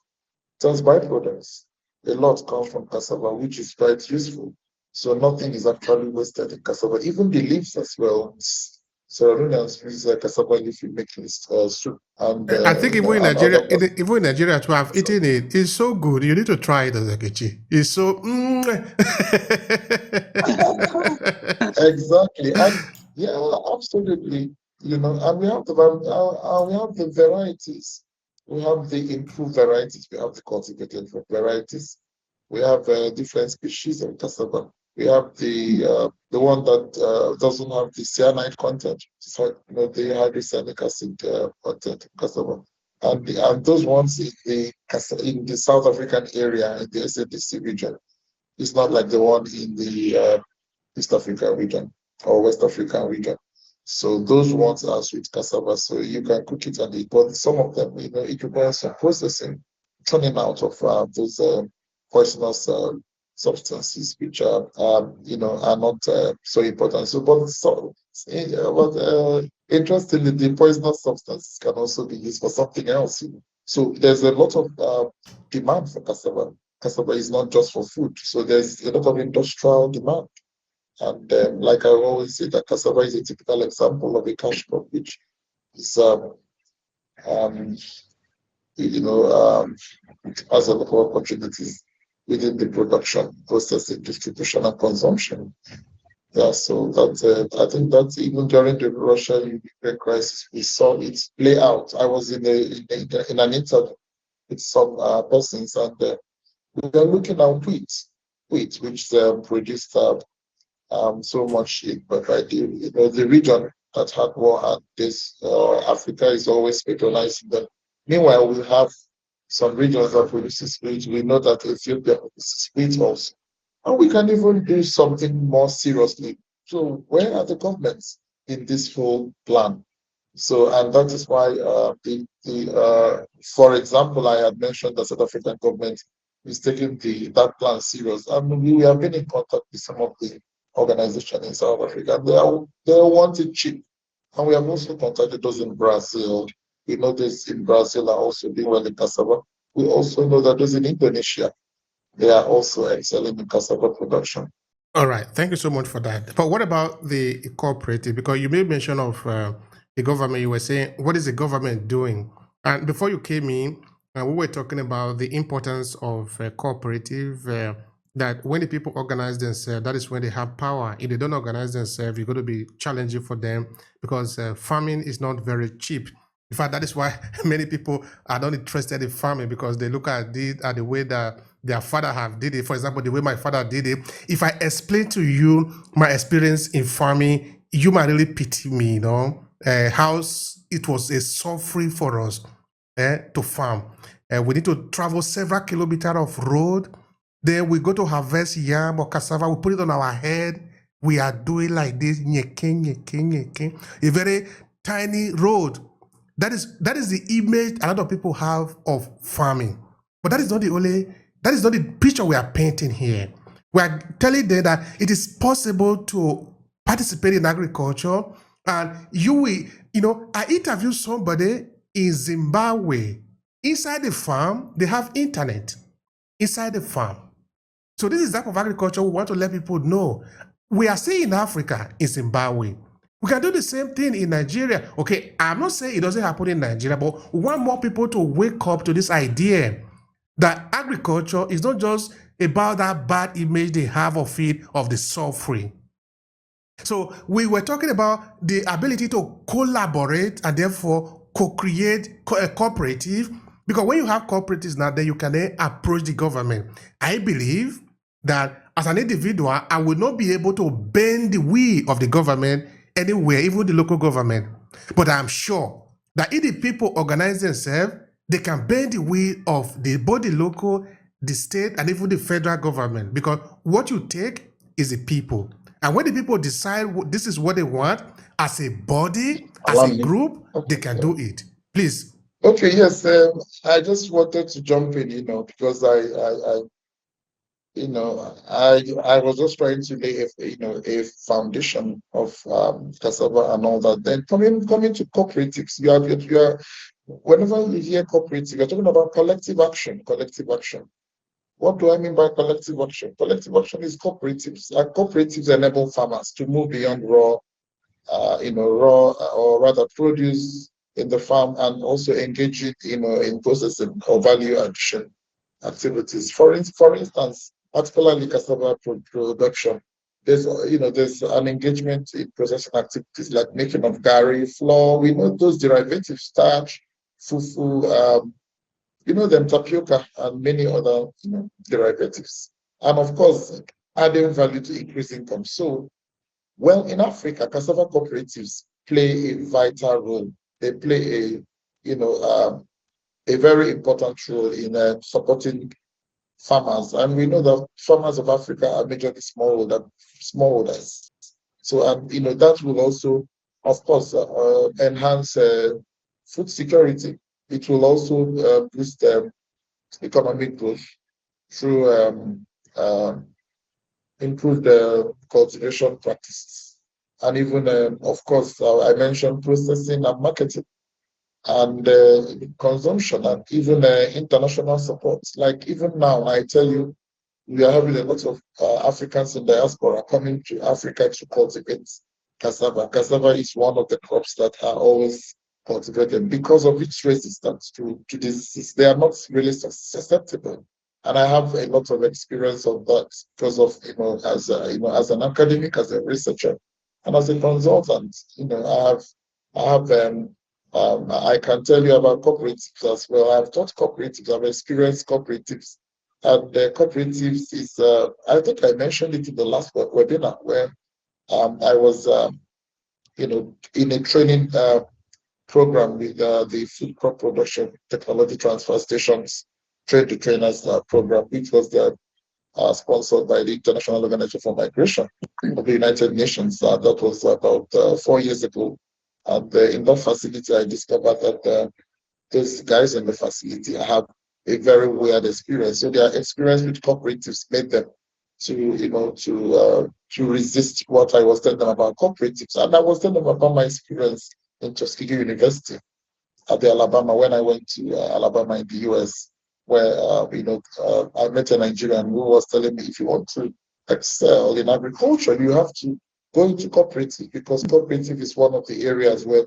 Speaker 4: it has byproducts. A lot comes from cassava, which is quite useful. So nothing is actually wasted in cassava. Even the leaves as well. Ceremonials use cassava leaf in making soup and
Speaker 1: I think even in
Speaker 4: and
Speaker 1: Nigeria,
Speaker 4: other.
Speaker 1: even in Nigeria, to have eaten it, it's so good. You need to try it, Azakichi. It's so.
Speaker 4: Exactly, and yeah, absolutely. And we have the varieties. We have the improved varieties. We have the cultivated varieties. We have different species of cassava. We have the one that doesn't have the cyanide content. It's like, the hydrocyanic acid content of cassava, and those ones in the South African area in the SADC region. It's not like the one in the East African region or West African region. So those ones are sweet cassava, so you can cook it and eat. But some of them, it requires some processing, turning out of those poisonous substances, which are not so important. But interestingly, the poisonous substances can also be used for something else. So there's a lot of demand for cassava. Cassava is not just for food, so there's a lot of industrial demand. And like I always say, that cassava is a typical example of a cash crop, which is, has a lot of opportunities within the production, processing, distribution, and consumption. Yeah, so I think that even during the Russia-Ukraine crisis, we saw it play out. I was in an interview with some persons, and we were looking at wheat, which produced so much but by the region that had war and this Africa is always patronizing them. Meanwhile, we have some regions that produce wheat. We know that Ethiopia produces wheat also. And we can even do something more seriously. So where are the governments in this whole plan? So, and that is why for example, I had mentioned the South African government is taking that plan serious. I mean, we have been in contact with some of the organizations in South Africa. They want it cheap. And we have also contacted those in Brazil. We know this in Brazil are also doing well in cassava. We also know that those in Indonesia, they are also excelling in cassava production.
Speaker 1: All right. Thank you so much for that. But what about the cooperative? Because you made mention of the government. You were saying, what is the government doing? And before you came in, we were talking about the importance of cooperative, that when the people organize themselves, that is when they have power. If they don't organize themselves, it's going to be challenging for them because farming is not very cheap. In fact, that is why many people are not interested in farming, because they look at the way that their father have did it. For example, the way my father did it. If I explain to you my experience in farming, you might really pity me, how it was a suffering for us to farm. We need to travel several kilometers of road. Then we go to harvest yam or cassava. We put it on our head. We are doing like this, a very tiny road. That is the image a lot of people have of farming. But that is not the picture we are painting here. We are telling them that it is possible to participate in agriculture. And I interviewed somebody in Zimbabwe. Inside the farm, they have internet. Inside the farm. So this is the type of agriculture we want to let people know. We are seeing in Africa, in Zimbabwe. We can do the same thing in Nigeria. Okay, I'm not saying it doesn't happen in Nigeria, but we want more people to wake up to this idea that agriculture is not just about that bad image they have of it, of the suffering. So we were talking about the ability to collaborate and therefore co-create a cooperative, because when you have cooperatives now, then you can then approach the government. I believe that as an individual, I will not be able to bend the will of the government anywhere, even the local government. But I'm sure that if the people organize themselves, they can bend the will of both the local, the state, and even the federal government. Because what you take is the people. And when the people decide this is what they want, as a body, as a group, they can do it. Please.
Speaker 4: Okay, yes. I just wanted to jump in, because I was just trying to lay a foundation of cassava and all that. Then coming to cooperatives, you are whenever you hear cooperative, you're talking about collective action. Collective action. What do I mean by collective action? Collective action is cooperatives. Cooperatives enable farmers to move beyond raw or rather produce in the farm and also engage it, in processing or value addition activities. For instance, particularly cassava production, there's an engagement in processing activities like making of gari, flour, we know those derivatives, starch, fufu, them tapioca and many other derivatives. And of course, adding value to increase income. So, well, in Africa, cassava cooperatives play a vital role. They play a very important role in supporting farmers. And we know that farmers of Africa are majorly smallholders. So, and that will also, of course, enhance food security. It will also boost economic growth through improved cultivation practices. And even, of course, I mentioned processing and marketing and consumption and even international support. Like even now, I tell you, we are having a lot of Africans in diaspora coming to Africa to cultivate cassava. Cassava is one of the crops that are always cultivated because of its resistance to disease. They are not really susceptible. And I have a lot of experience of that because of, as an academic, as a researcher, and as a consultant, I can tell you about cooperatives as well. I've taught cooperatives, I've experienced cooperatives. And cooperatives is, I think I mentioned it in the last webinar where I was, in a training program with the Food Crop Production Technology Transfer Stations Trade to Trainers program, which was sponsored by the International Organization for Migration of the United Nations. That was about 4 years ago. And in that facility, I discovered that those guys in the facility have a very weird experience. So their experience with cooperatives made them to resist what I was telling them about cooperatives. And I was telling them about my experience in Tuskegee University at the Alabama when I went to Alabama in the US, where I met a Nigerian who was telling me if you want to excel in agriculture, you have to go into cooperative because cooperative is one of the areas where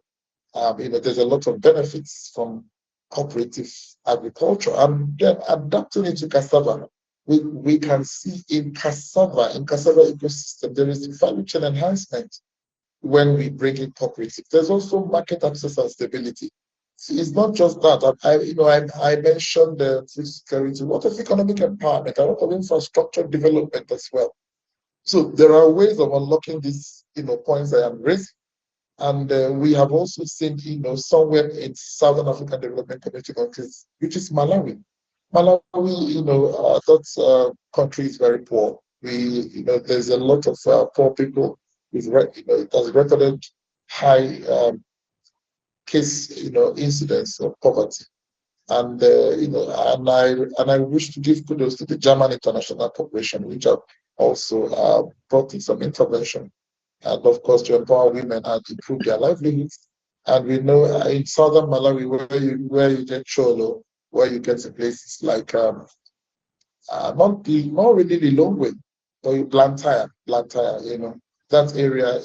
Speaker 4: there's a lot of benefits from cooperative agriculture. And then adapting it to cassava, we can see in cassava ecosystem, there is value chain enhancement when we bring in cooperative. There's also market access and stability. It's not just that. I mentioned the food security, a lot of economic empowerment, a lot of infrastructure development as well. So there are ways of unlocking these, points I am raising. And we have also seen, somewhere in Southern African Development Community countries, which is Malawi. Malawi, that country is very poor. There's a lot of poor people. It has recorded high case, incidence of poverty. And and I wish to give kudos to the German International Corporation, which have also brought in some intervention, and of course to empower women and improve their livelihoods. And we know in southern Malawi where you get cholo, where you get to places like not really the long way, but Blantyre, that area,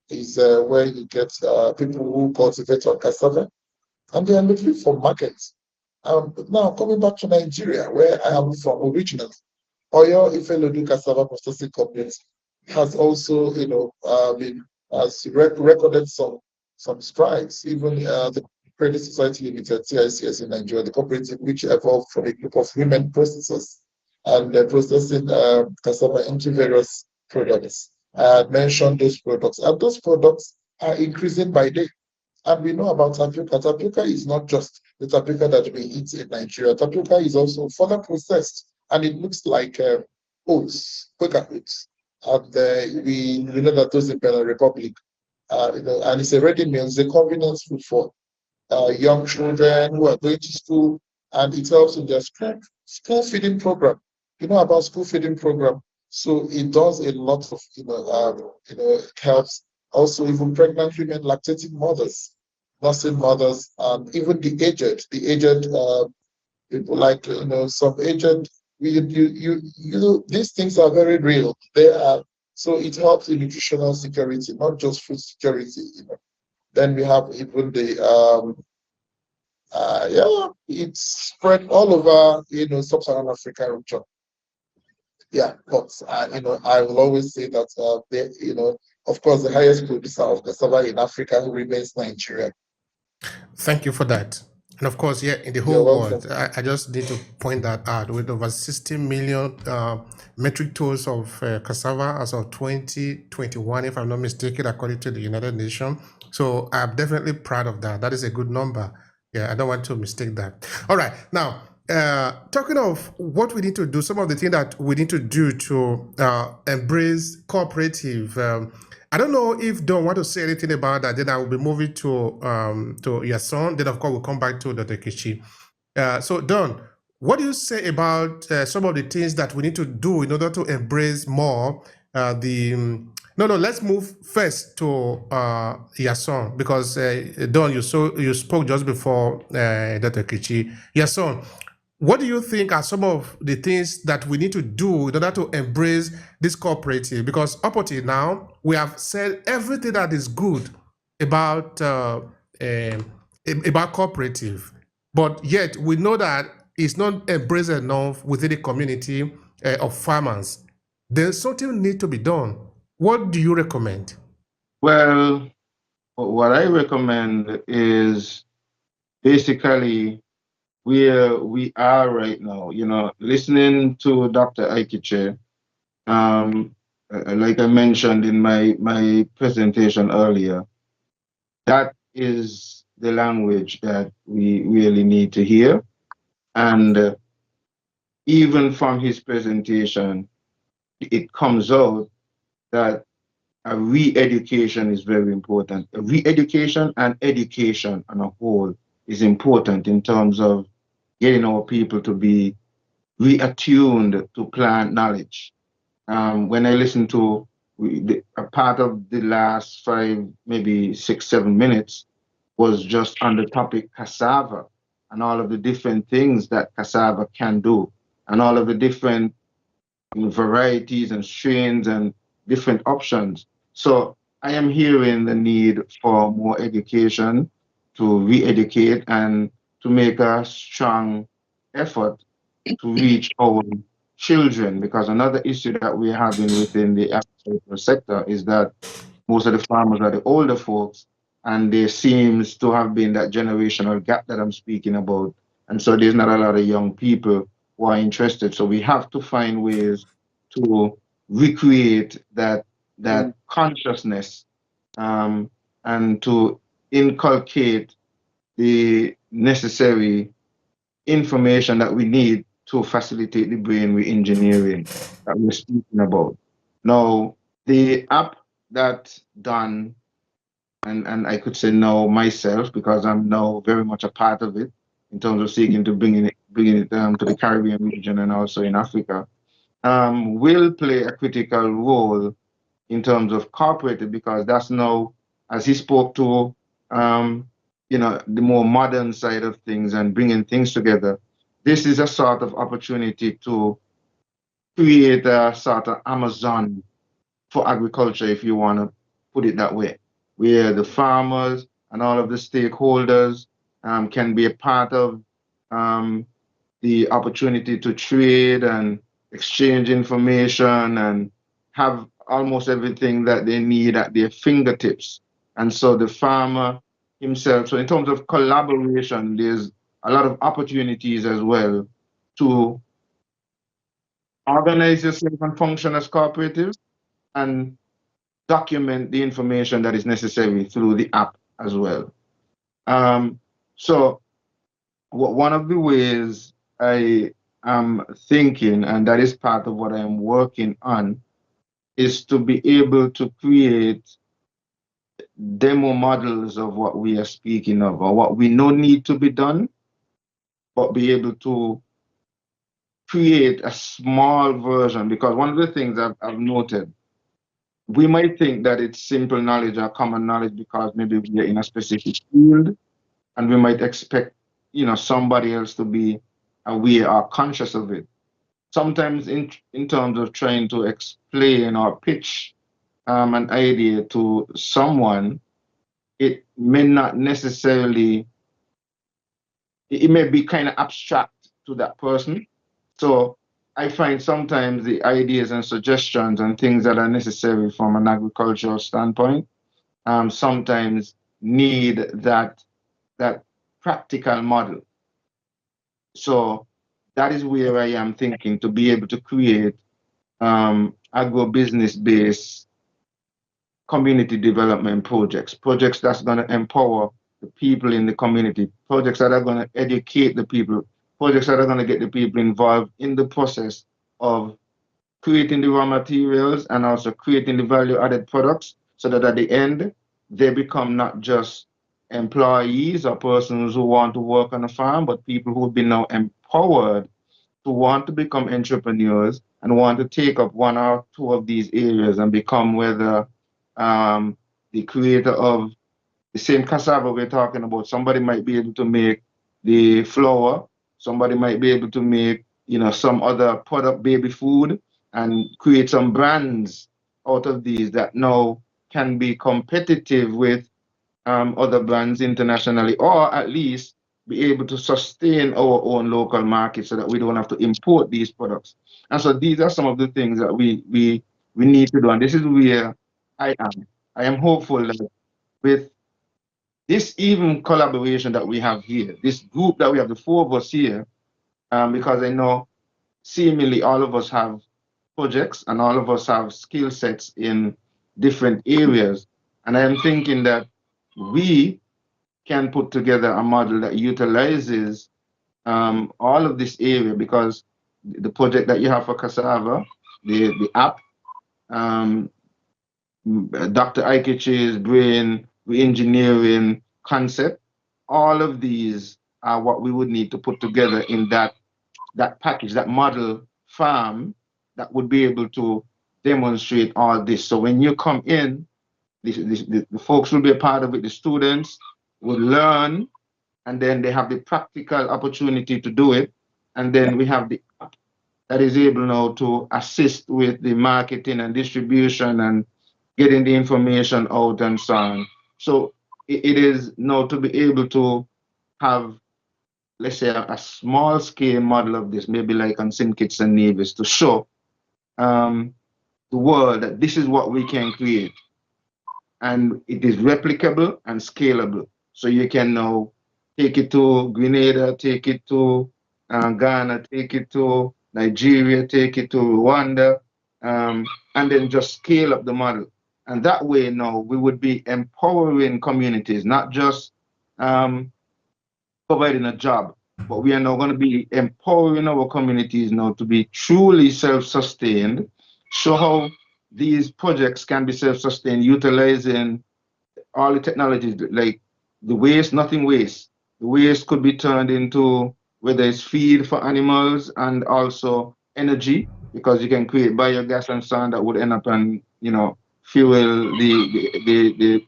Speaker 4: is where you get people who cultivate on cassava, and they are looking for markets. Now coming back to Nigeria, where I am from originally, Oyo Ifelodu Cassava Processing Company has also, recorded some strides. Even the Credit Society Limited (CICS) in Nigeria, the cooperative which evolved from a group of women processors and processing cassava into various products. I had mentioned those products, and those products are increasing by day. And we know about tapioca. Tapioca is not just the tapioca that we eat in Nigeria. Tapioca is also further processed, and it looks like oats, Quaker oats. And we know that those in Benin Republic, and it's a ready meal. It's a convenience food for young children who are going to school, and it helps in their school feeding program. about school feeding program. So it does a lot of, helps also even pregnant women, lactating mothers, nursing mothers, and even the aged, people like, some agent, these things are very real. They are, so it helps in nutritional security, not just food security. Then we have even the it's spread all over, sub-Saharan Africa region. Yeah, but I will always say that of course, the highest producer of cassava in Africa remains Nigeria.
Speaker 1: Thank you for that. And of course, yeah, in the
Speaker 4: You're
Speaker 1: whole
Speaker 4: welcome.
Speaker 1: world, I just need to point that out with over 60 million metric tons of cassava as of 2021, if I'm not mistaken, according to the United Nations. So I'm definitely proud of that. That is a good number. Yeah, I don't want to mistake that. All right. Now, talking of what we need to do, some of the things that we need to do to embrace cooperative. I don't know if Don want to say anything about that. Then I will be moving to your son. Then of course we'll come back to Dr. Kichi. So Don, what do you say about some of the things that we need to do in order to embrace more no, let's move first to Yason, because Don, you spoke just before Dr. Kichi. Yason, what do you think are some of the things that we need to do in order to embrace this cooperative? Because up until now, we have said everything that is good about cooperative, but yet we know that it's not embraced enough within the community of farmers. There's something need to be done. What do you recommend?
Speaker 2: Well, what I recommend is basically where we are right now. Listening to Dr. Aikiche, like I mentioned in my presentation earlier, that is the language that we really need to hear. And even from his presentation, it comes out that a re-education is very important. Re-education and education on a whole is important in terms of getting our people to be reattuned to plant knowledge. When I listen to a part of the last 5, maybe 6, 7 minutes was just on the topic cassava and all of the different things that cassava can do and all of the different varieties and strains and different options. So I am hearing the need for more education, to re-educate and to make a strong effort to reach our children, because another issue that we're having within the agricultural sector is that most of the farmers are the older folks, and there seems to have been that generational gap that I'm speaking about. And so there's not a lot of young people who are interested. So we have to find ways to recreate that consciousness, and to inculcate the necessary information that we need to facilitate the brain re-engineering that we're speaking about. Now, the app that done, and I could say now myself, because I'm now very much a part of it in terms of seeking to bringing it to the Caribbean region and also in Africa, will play a critical role in terms of cooperative, because that's now, as he spoke to, the more modern side of things and bringing things together. This is a sort of opportunity to create a sort of Amazon for agriculture, if you want to put it that way, where the farmers and all of the stakeholders can be a part of the opportunity to trade and exchange information and have almost everything that they need at their fingertips. And so the farmer himself, so in terms of collaboration, there's a lot of opportunities as well to organize yourself and function as cooperatives and document the information that is necessary through the app as well. So one of the ways I am thinking, and that is part of what I am working on, is to be able to create demo models of what we are speaking of or what we know need to be done, but be able to create a small version, because one of the things I've noted, we might think that it's simple knowledge or common knowledge because maybe we're in a specific field, and we might expect, somebody else to be aware or conscious of it. Sometimes in terms of trying to explain or pitch an idea to someone, it may not necessarily, it may be kind of abstract to that person. So I find sometimes the ideas and suggestions and things that are necessary from an agricultural standpoint sometimes need that practical model. So that is where I am thinking to be able to create agribusiness-based community development projects that's going to empower the people in the community, projects that are going to educate the people, projects that are going to get the people involved in the process of creating the raw materials and also creating the value-added products, so that at the end, they become not just employees or persons who want to work on a farm, but people who have been now empowered to want to become entrepreneurs and want to take up one or two of these areas and become whether the creator of the same cassava we're talking about. Somebody might be able to make the flour, somebody might be able to make, some other product, baby food, and create some brands out of these that now can be competitive with other brands internationally, or at least be able to sustain our own local market so that we don't have to import these products. And so these are some of the things that we need to do. And this is where I am. I am hopeful that with this even collaboration that we have here, this group that we have, the four of us here, because I know seemingly all of us have projects and all of us have skill sets in different areas. And I am thinking that we can put together a model that utilizes all of this area, because the project that you have for cassava, the app, Dr. Ikechi's brain re-engineering concept, all of these are what we would need to put together in that package, that model farm that would be able to demonstrate all this. So when you come in, the folks will be a part of it, the students will learn, and then they have the practical opportunity to do it. And then we have the app that is able now to assist with the marketing and distribution and getting the information out and so on. So it is now to be able to have, let's say, a small scale model of this, maybe like on St. Kitts and Nevis, to show the world that this is what we can create. And it is replicable and scalable. So you can now take it to Grenada, take it to Ghana, take it to Nigeria, take it to Rwanda, and then just scale up the model. And that way now we would be empowering communities, not just providing a job, but we are now going to be empowering our communities now to be truly self-sustained, show how these projects can be self-sustained, utilizing all the technologies, like the waste, nothing waste. The waste could be turned into whether it's feed for animals and also energy, because you can create biogas and so on that would end up and fuel the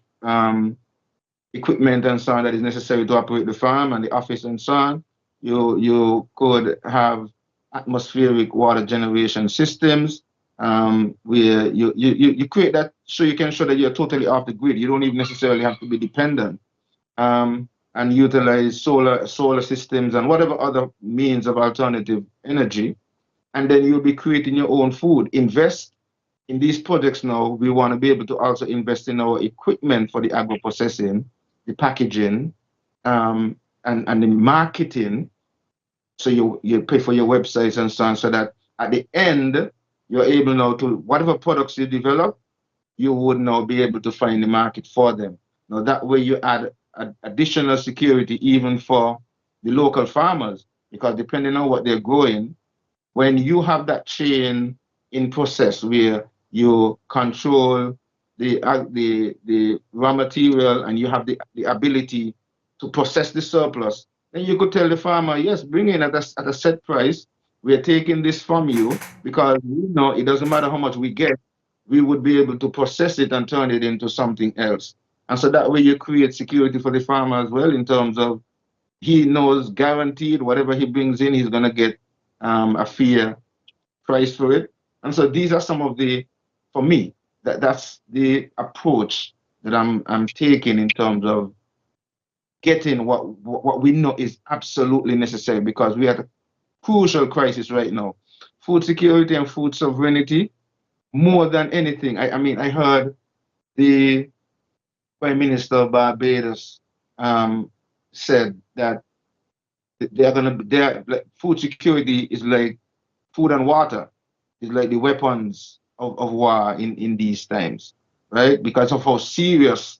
Speaker 2: equipment and so on that is necessary to operate the farm and the office and so on. You could have atmospheric water generation systems where you create that so you can show that you're totally off the grid. You don't even necessarily have to be dependent, and utilize solar systems and whatever other means of alternative energy. And then you'll be creating your own food. Invest in these projects now. We want to be able to also invest in our equipment for the agro processing, the packaging, and the marketing. So you pay for your websites and so on, so that at the end, you're able now to, whatever products you develop, you would now be able to find the market for them. Now that way you add additional security even for the local farmers, because depending on what they're growing, when you have that chain in process where you control the raw material and you have the ability to process the surplus, then you could tell the farmer, yes, bring in at a set price, we're taking this from you because we know it doesn't matter how much we get, we would be able to process it and turn it into something else. And so that way you create security for the farmer as well, in terms of he knows guaranteed whatever he brings in, he's going to get a fair price for it. And so these are some of the, for me, that's the approach that I'm taking in terms of getting what we know is absolutely necessary, because we are at a crucial crisis right now. Food security and food sovereignty, more than anything. I mean, I heard the Prime Minister of Barbados said that like, food security is like food and water, is like the weapons of war in these times, right? Because of how serious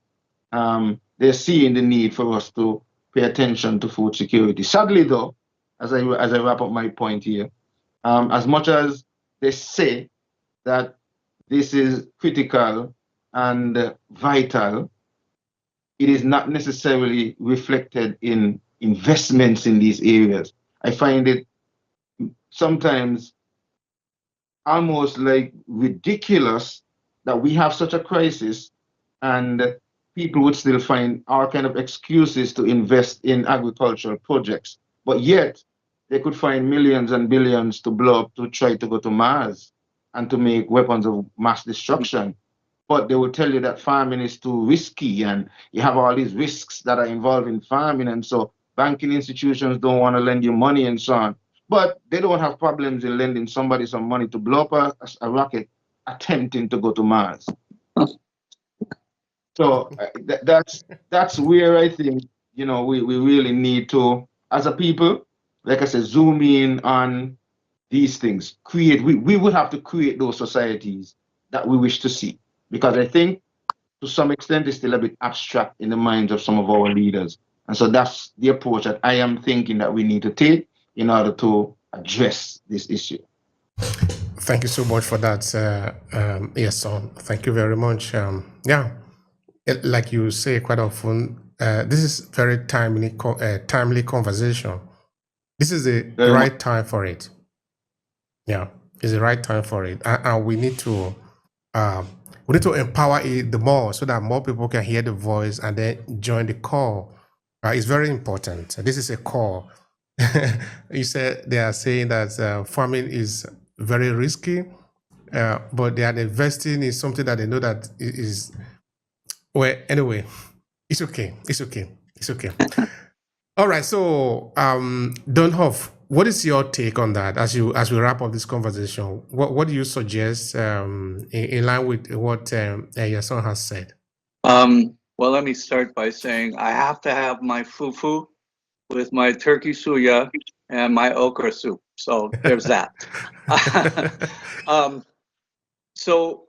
Speaker 2: they're seeing the need for us to pay attention to food security. Sadly, though, as I wrap up my point here, as much as they say that this is critical and vital, it is not necessarily reflected in investments in these areas. I find it sometimes almost like ridiculous that we have such a crisis and people would still find all kind of excuses to invest in agricultural projects. But yet they could find millions and billions to blow up to try to go to Mars and to make weapons of mass destruction. But they will tell you that farming is too risky and you have all these risks that are involved in farming. And so banking institutions don't want to lend you money and so on. But they don't have problems in lending somebody some money to blow up a rocket attempting to go to Mars. So that's where I think, you know, we really need to, as a people, like I said, zoom in on these things. We would have to create those societies that we wish to see. Because I think to some extent it's still a bit abstract in the minds of some of our leaders. And so that's the approach that I am thinking that we need to take in order to address this issue.
Speaker 1: Thank you so much for that, yes, son. Thank you very much. Yeah, like you say quite often, this is very timely conversation. This is the right time for it. Yeah, it's the right time for it, and we need to empower it the more so that more people can hear the voice and then join the call. It's very important. This is a call. You said they are saying that farming is very risky, but they are investing in something that they know that is, well, anyway, it's okay. It's okay. It's okay. All right. So, Donhoff, what is your take on that as we wrap up this conversation? What do you suggest in line with what your son has said?
Speaker 3: Well, let me start by saying I have to have my fufu with my turkey suya and my okra soup. So there's that. So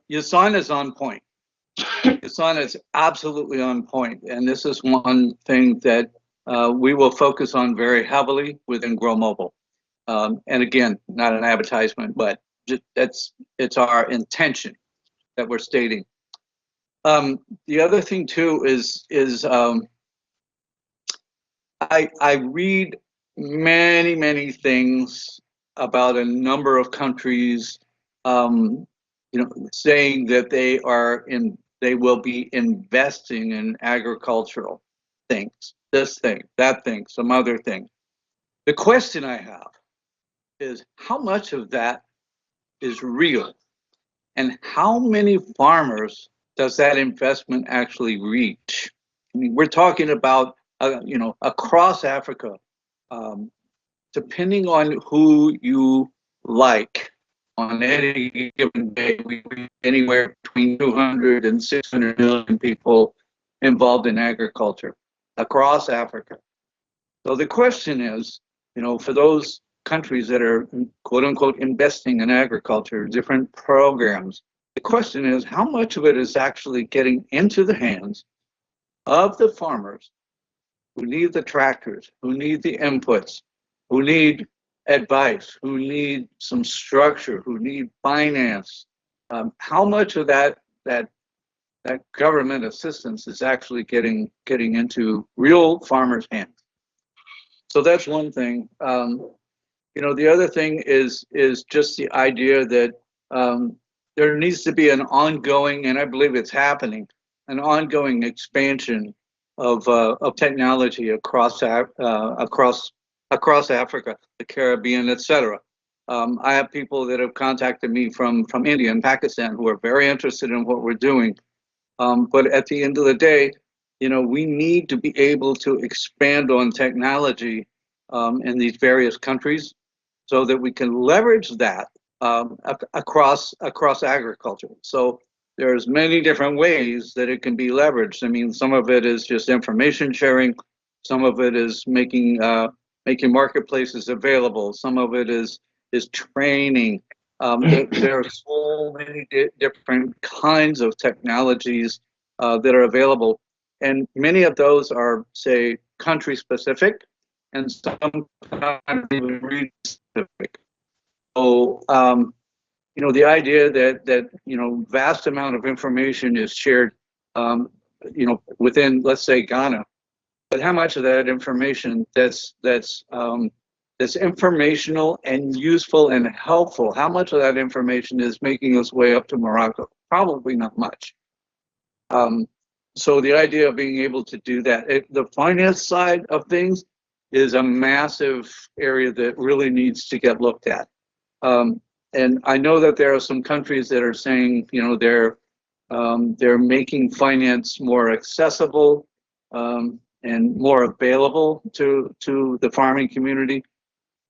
Speaker 3: your son is on point. Your son is absolutely on point, and this is one thing that we will focus on very heavily within Grow Mobile. And again, not an advertisement, but just it's our intention that we're stating. The other thing too is I read many things about a number of countries, saying that they will be investing in agricultural things, this thing, that thing, some other thing. The question I have is how much of that is real, and how many farmers does that investment actually reach? I mean, we're talking about across Africa, depending on who you like, on any given day, we reach anywhere between 200 and 600 million people involved in agriculture across Africa. So the question is, for those countries that are quote unquote investing in agriculture, different programs, the question is how much of it is actually getting into the hands of the farmers who need the tractors, who need the inputs, who need advice, who need some structure, who need finance. How much of that government assistance is actually getting into real farmers' hands? So that's one thing. The other thing is just the idea that there needs to be an ongoing, and I believe it's happening, an ongoing expansion of technology across Africa, the Caribbean, etc. I have people that have contacted me from India and Pakistan who are very interested in what we're doing. But at the end of the day, we need to be able to expand on technology in these various countries so that we can leverage that across agriculture. So there's many different ways that it can be leveraged. I mean, some of it is just information sharing. Some of it is making marketplaces available. Some of it is training. There are so many different kinds of technologies that are available, and many of those are, say, country specific, and some region specific. So, the idea that vast amount of information is shared, within, let's say, Ghana, but how much of that information that's informational and useful and helpful, how much of that information is making its way up to Morocco? Probably not much. So the idea of being able to do that, the finance side of things is a massive area that really needs to get looked at. And I know that there are some countries that are saying, they're making finance more accessible and more available to the farming community.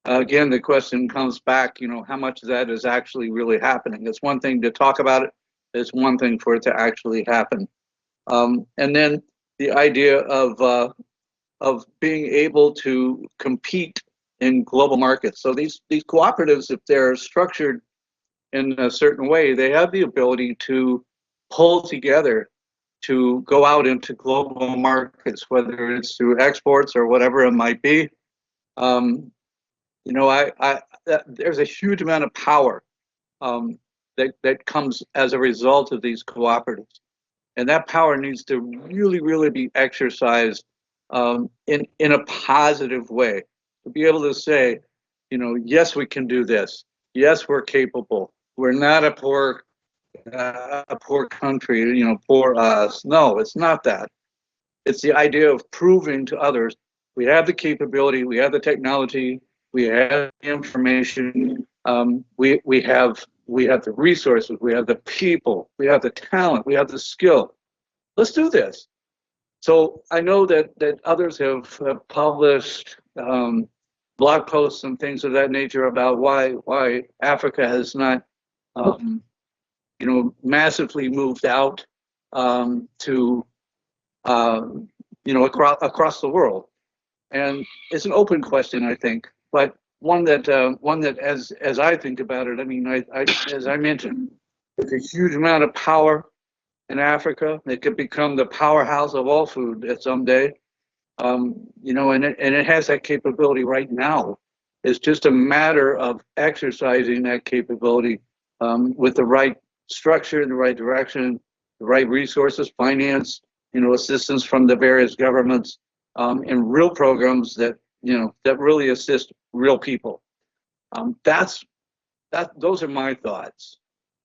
Speaker 3: Again, the question comes back, how much of that is actually really happening? It's one thing to talk about it. It's one thing for it to actually happen. And then the idea of being able to compete in global markets. So these cooperatives, if they're structured in a certain way, they have the ability to pull together to go out into global markets, whether it's through exports or whatever it might be. There's a huge amount of power that comes as a result of these cooperatives, and that power needs to really, really be exercised in a positive way. To be able to say, yes, we can do this. Yes, we're capable. We're not a poor country, poor us. No, it's not that. It's the idea of proving to others we have the capability, we have the technology, we have the information, we have the resources, we have the people, we have the talent, we have the skill. Let's do this. So I know that others have published blog posts and things of that nature about why Africa has not, massively moved out to, across the world. And it's an open question, I think, but one that as I think about it, I mean, as I mentioned, there's a huge amount of power in Africa. It could become the powerhouse of all food at some day. And it has that capability right now. It's just a matter of exercising that capability with the right structure, the right direction, the right resources, finance, assistance from the various governments, and real programs that really assist real people. Those are my thoughts.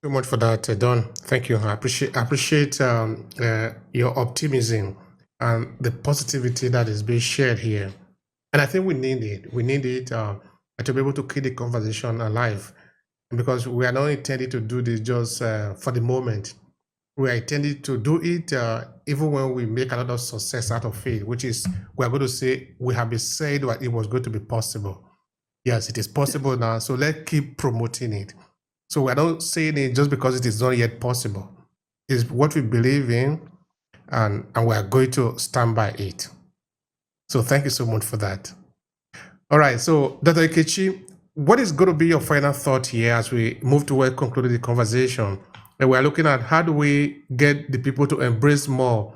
Speaker 1: So much for that, Don. Thank you. I appreciate your optimism and the positivity that is being shared here. And I think we need it. We need it to be able to keep the conversation alive, because we are not intended to do this just for the moment. We are intended to do it even when we make a lot of success out of it, which is we are going to say we have been said that it was going to be possible. Yes, it is possible now. So let's keep promoting it. So we're not saying it just because it is not yet possible. It's what we believe in, and we are going to stand by it. So thank you so much for that. All right, so Dr. Ikechi, what is going to be your final thought here as we move toward concluding the conversation? And we're looking at how do we get the people to embrace more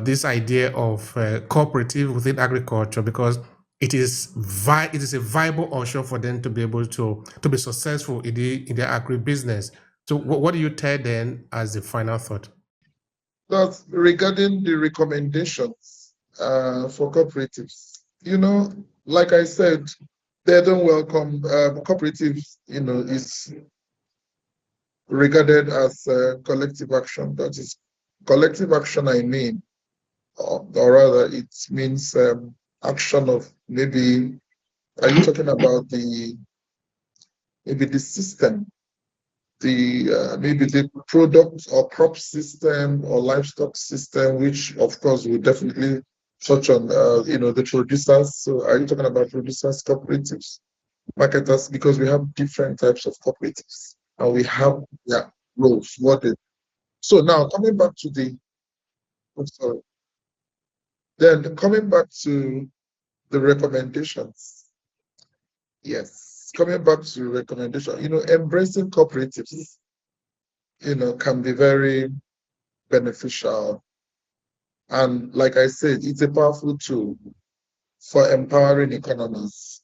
Speaker 1: this idea of cooperative within agriculture, because it is a viable option for them to be able to be successful in their agribusiness. So what do you tell them as the final thought?
Speaker 4: That's regarding the recommendations for cooperatives. like I said, they don't welcome cooperatives, is regarded as collective action. That is collective action, I mean, or rather, it means action of maybe, are you talking about maybe the system, maybe the product or crop system or livestock system, which of course we definitely touch on, the producers. So are you talking about producers, cooperatives, marketers? Because we have different types of cooperatives and we have their roles. So now coming back to I'm sorry. Then coming back to the recommendations. Yes, coming back to recommendation, embracing cooperatives, can be very beneficial. And like I said, it's a powerful tool for empowering economies.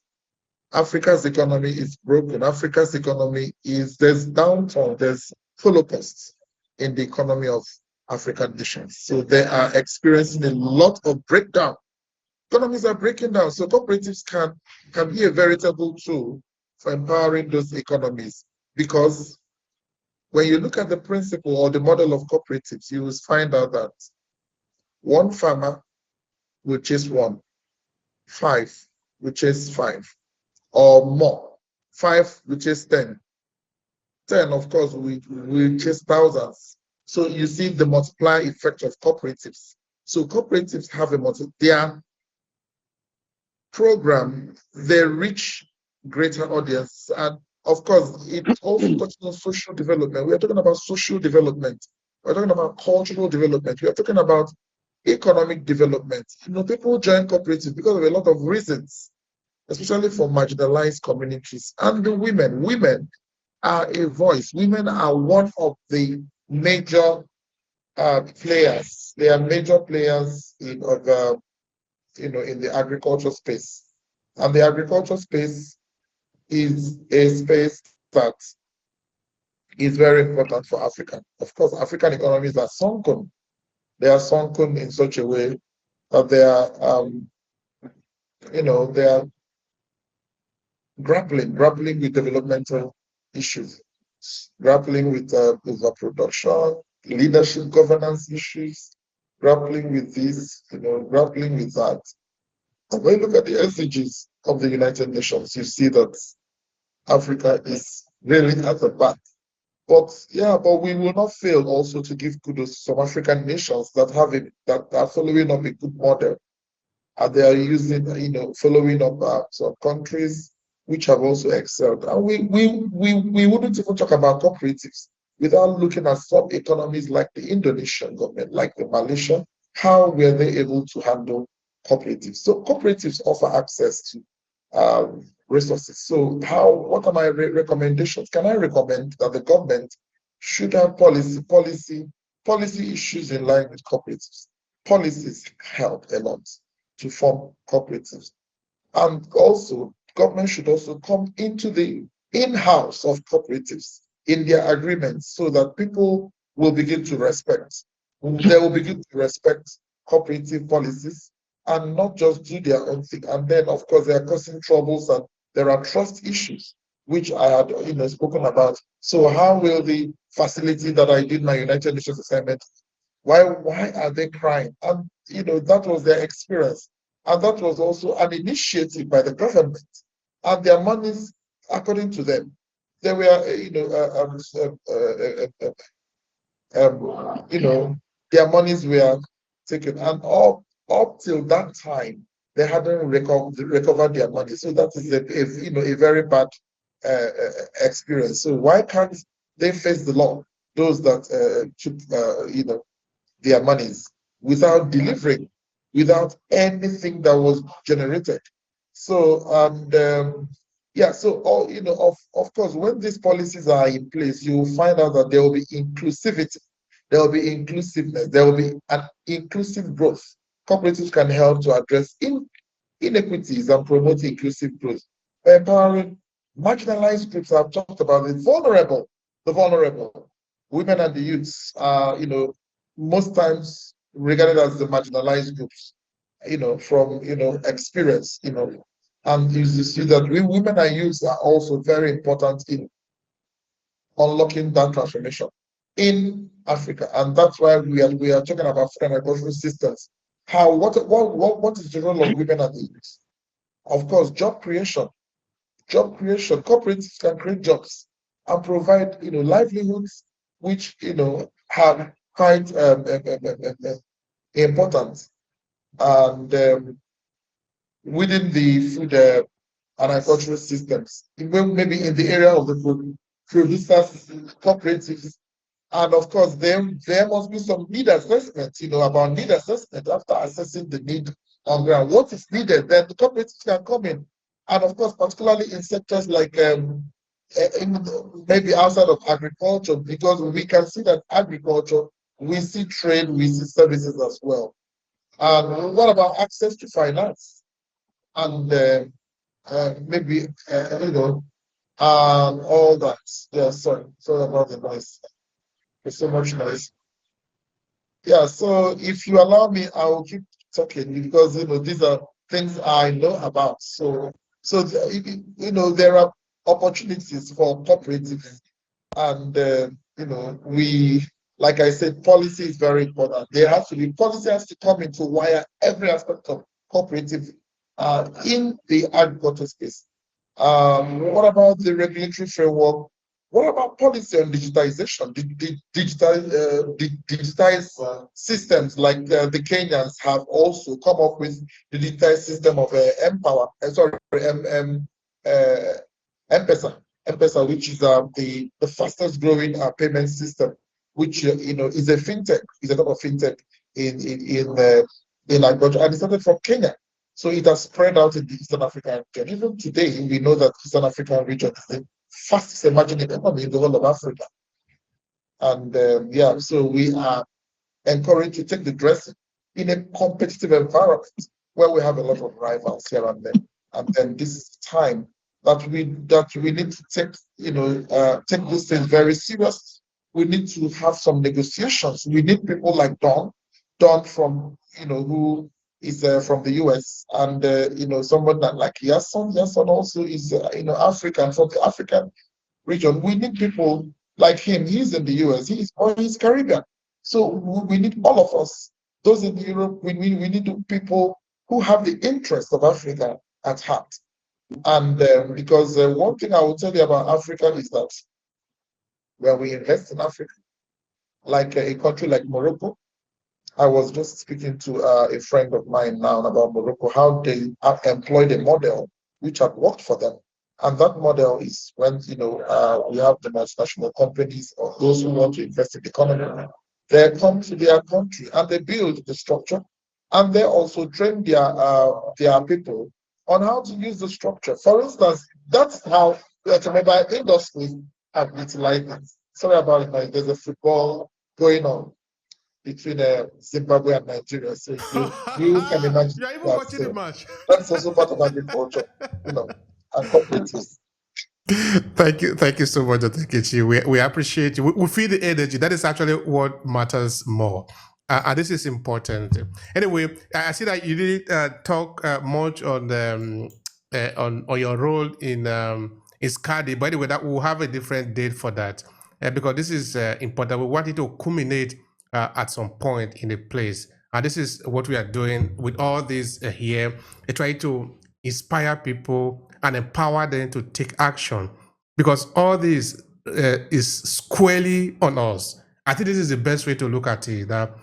Speaker 4: Africa's economy is broken. Africa's economy there's downturn, there's holocaust in the economy of African nations. So they are experiencing a lot of breakdown. Economies are breaking down. So cooperatives can be a veritable tool for empowering those economies. Because when you look at the principle or the model of cooperatives, you will find out that one farmer will chase one, five will chase five, or more. Five will chase 10. 10, of course, we chase thousands. So you see the multiplier effect of cooperatives. So cooperatives have their program, they reach greater audience. And of course, it also touches on social development. We are talking about social development. We're talking about cultural development. We are talking about economic development. People join cooperatives because of a lot of reasons, especially for marginalized communities. And the women. Women are a voice. Women are one of the major players. They are major players in the agriculture space. And the agriculture space is a space that is very important for Africa. Of course, African economies are sunken. They are sunken in such a way that they are grappling with developmental issues, grappling with overproduction, leadership governance issues, grappling with this, grappling with that. And when you look at the SDGs of the United Nations, you see that Africa is really at the back. But we will not fail also to give kudos to some African nations that are following up a good model. And they are using, following up some countries which have also excelled. And we wouldn't even talk about cooperatives without looking at some economies like the Indonesian government, like the Malaysian. How were they able to handle cooperatives? So cooperatives offer access to resources. So what are my recommendations? Can I recommend that the government should have policy issues in line with cooperatives? Policies help a lot to form cooperatives. And also, government should also come into the in-house of cooperatives in their agreements so that people will begin to respect. They will begin to respect cooperative policies and not just do their own thing. And then, of course, they are causing troubles and there are trust issues, which I had spoken about. So how will the facility that I did my United Nations assignment, why are they crying? And that was their experience. And that was also an initiative by the government. And their monies, according to them, they were, their monies were taken. And up till that time, they hadn't recovered their money. So that is a very bad experience. So why can't they face the law? Those that took their monies without delivering, without anything that was generated. So of course, when these policies are in place, you will find out that there will be inclusivity, there will be inclusiveness, there will be an inclusive growth. Cooperatives can help to address inequities and promote inclusive growth. By empowering marginalized groups, I've talked about the vulnerable, women and the youths are, most times regarded as the marginalized groups, from experience, And you see that we women and youth are also very important in unlocking that transformation in Africa. And that's why we are talking about food and agricultural systems. What is the role of women and youth? Of course, job creation. Job creation. Cooperatives can create jobs and provide livelihoods, which have quite important. And within the food and agricultural systems, maybe in the area of the producers, cooperatives, and of course, there must be some need assessment, about need assessment after assessing the need on ground. What is needed, then the cooperatives can come in. And of course, particularly in sectors like maybe outside of agriculture, because we can see that agriculture, we see trade, we see services as well. And what about access to finance? And maybe, all that. Yeah, sorry about the noise. There's so much noise. Yeah, so if you allow me, I will keep talking because these are things I know about. So there are opportunities for cooperatives, and we, like I said, policy is very important. Policy has to come into wire every aspect of cooperative in the agriculture space. What about the regulatory framework? What about policy on digitization? Digitized systems like the Kenyans have also come up with the digitized system of M-Pesa, which is the fastest growing payment system, which is a fintech, is a type of fintech in agriculture, and it started from Kenya. So it has spread out in the Eastern African region. Even today, we know that Eastern African region is the fastest emerging economy in the whole of Africa. And so we are encouraged to take the dressing in a competitive environment where we have a lot of rivals here and there. And then this is the time that we need to take take these things very serious. We need to have some negotiations. We need people like Don from who is from the US, and someone that like Yasson also is African, from the African region. We need people like him. He's in the US. He's Caribbean. So we need all of us. Those in Europe, we need people who have the interest of Africa at heart. And because one thing I will tell you about Africa is that when we invest in Africa, like a country like Morocco, I was just speaking to a friend of mine now about Morocco, how they have employed a model which had worked for them. And that model is when, we have the multinational companies or those who want to invest in the economy, they come to their country and they build the structure, and they also train their people on how to use the structure. For instance, that's how the automobile industry have utilized it. Sorry about it, there's a football going on between Zimbabwe and Nigeria. So you can imagine.
Speaker 1: You're even
Speaker 4: that,
Speaker 1: watching the match.
Speaker 4: That's also part of agriculture, and cooperatives.
Speaker 1: Thank you so much, Dr. Kechi. We appreciate you. We feel the energy. That is actually what matters more. And this is important. Anyway, I see that you didn't talk much on your role in SCADI. By the way, that we'll have a different date for that because this is important. We want it to culminate at some point in a place. And this is what we are doing with all this here, trying to inspire people and empower them to take action, because all this is squarely on us. I think this is the best way to look at it, that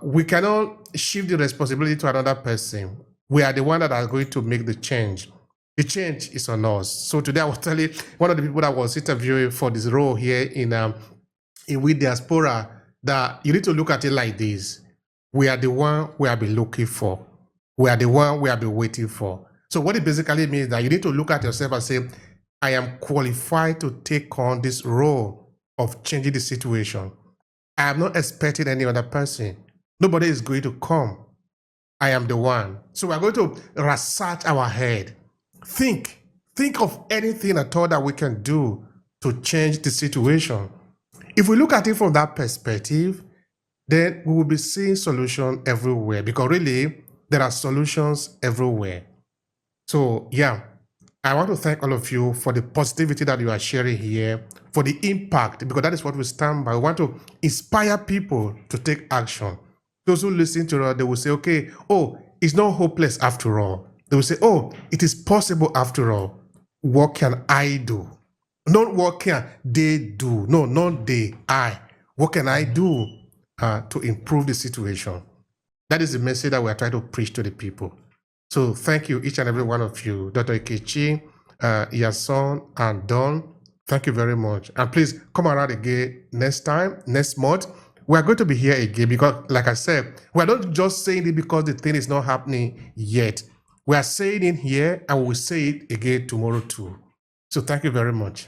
Speaker 1: we cannot shift the responsibility to another person. We are the one that are going to make the change. The change is on us. So today I was telling one of the people that was interviewing for this role here in with Diaspora that you need to look at it like this. We are the one we have been looking for. We are the one we have been waiting for. So what it basically means that you need to look at yourself and say, I am qualified to take on this role of changing the situation. I am not expecting any other person. Nobody is going to come. I am the one. So we're going to research our head. Think of anything at all that we can do to change the situation. If we look at it from that perspective, then we will be seeing solutions everywhere, because really there are solutions everywhere. So, yeah, I want to thank all of you for the positivity that you are sharing here, for the impact, because that is what we stand by. We want to inspire people to take action. Those who listen to us, they will say, okay, oh, it's not hopeless after all. They will say, oh, it is possible after all. What can I do? Not what can they do. No, not they, I. What can I do to improve the situation? That is the message that we are trying to preach to the people. So thank you, each and every one of you, Dr. Ikechi, Yason, and Don. Thank you very much. And please come around again next time, next month. We are going to be here again because, like I said, we are not just saying it because the thing is not happening yet. We are saying it here and we will say it again tomorrow too. So thank you very much.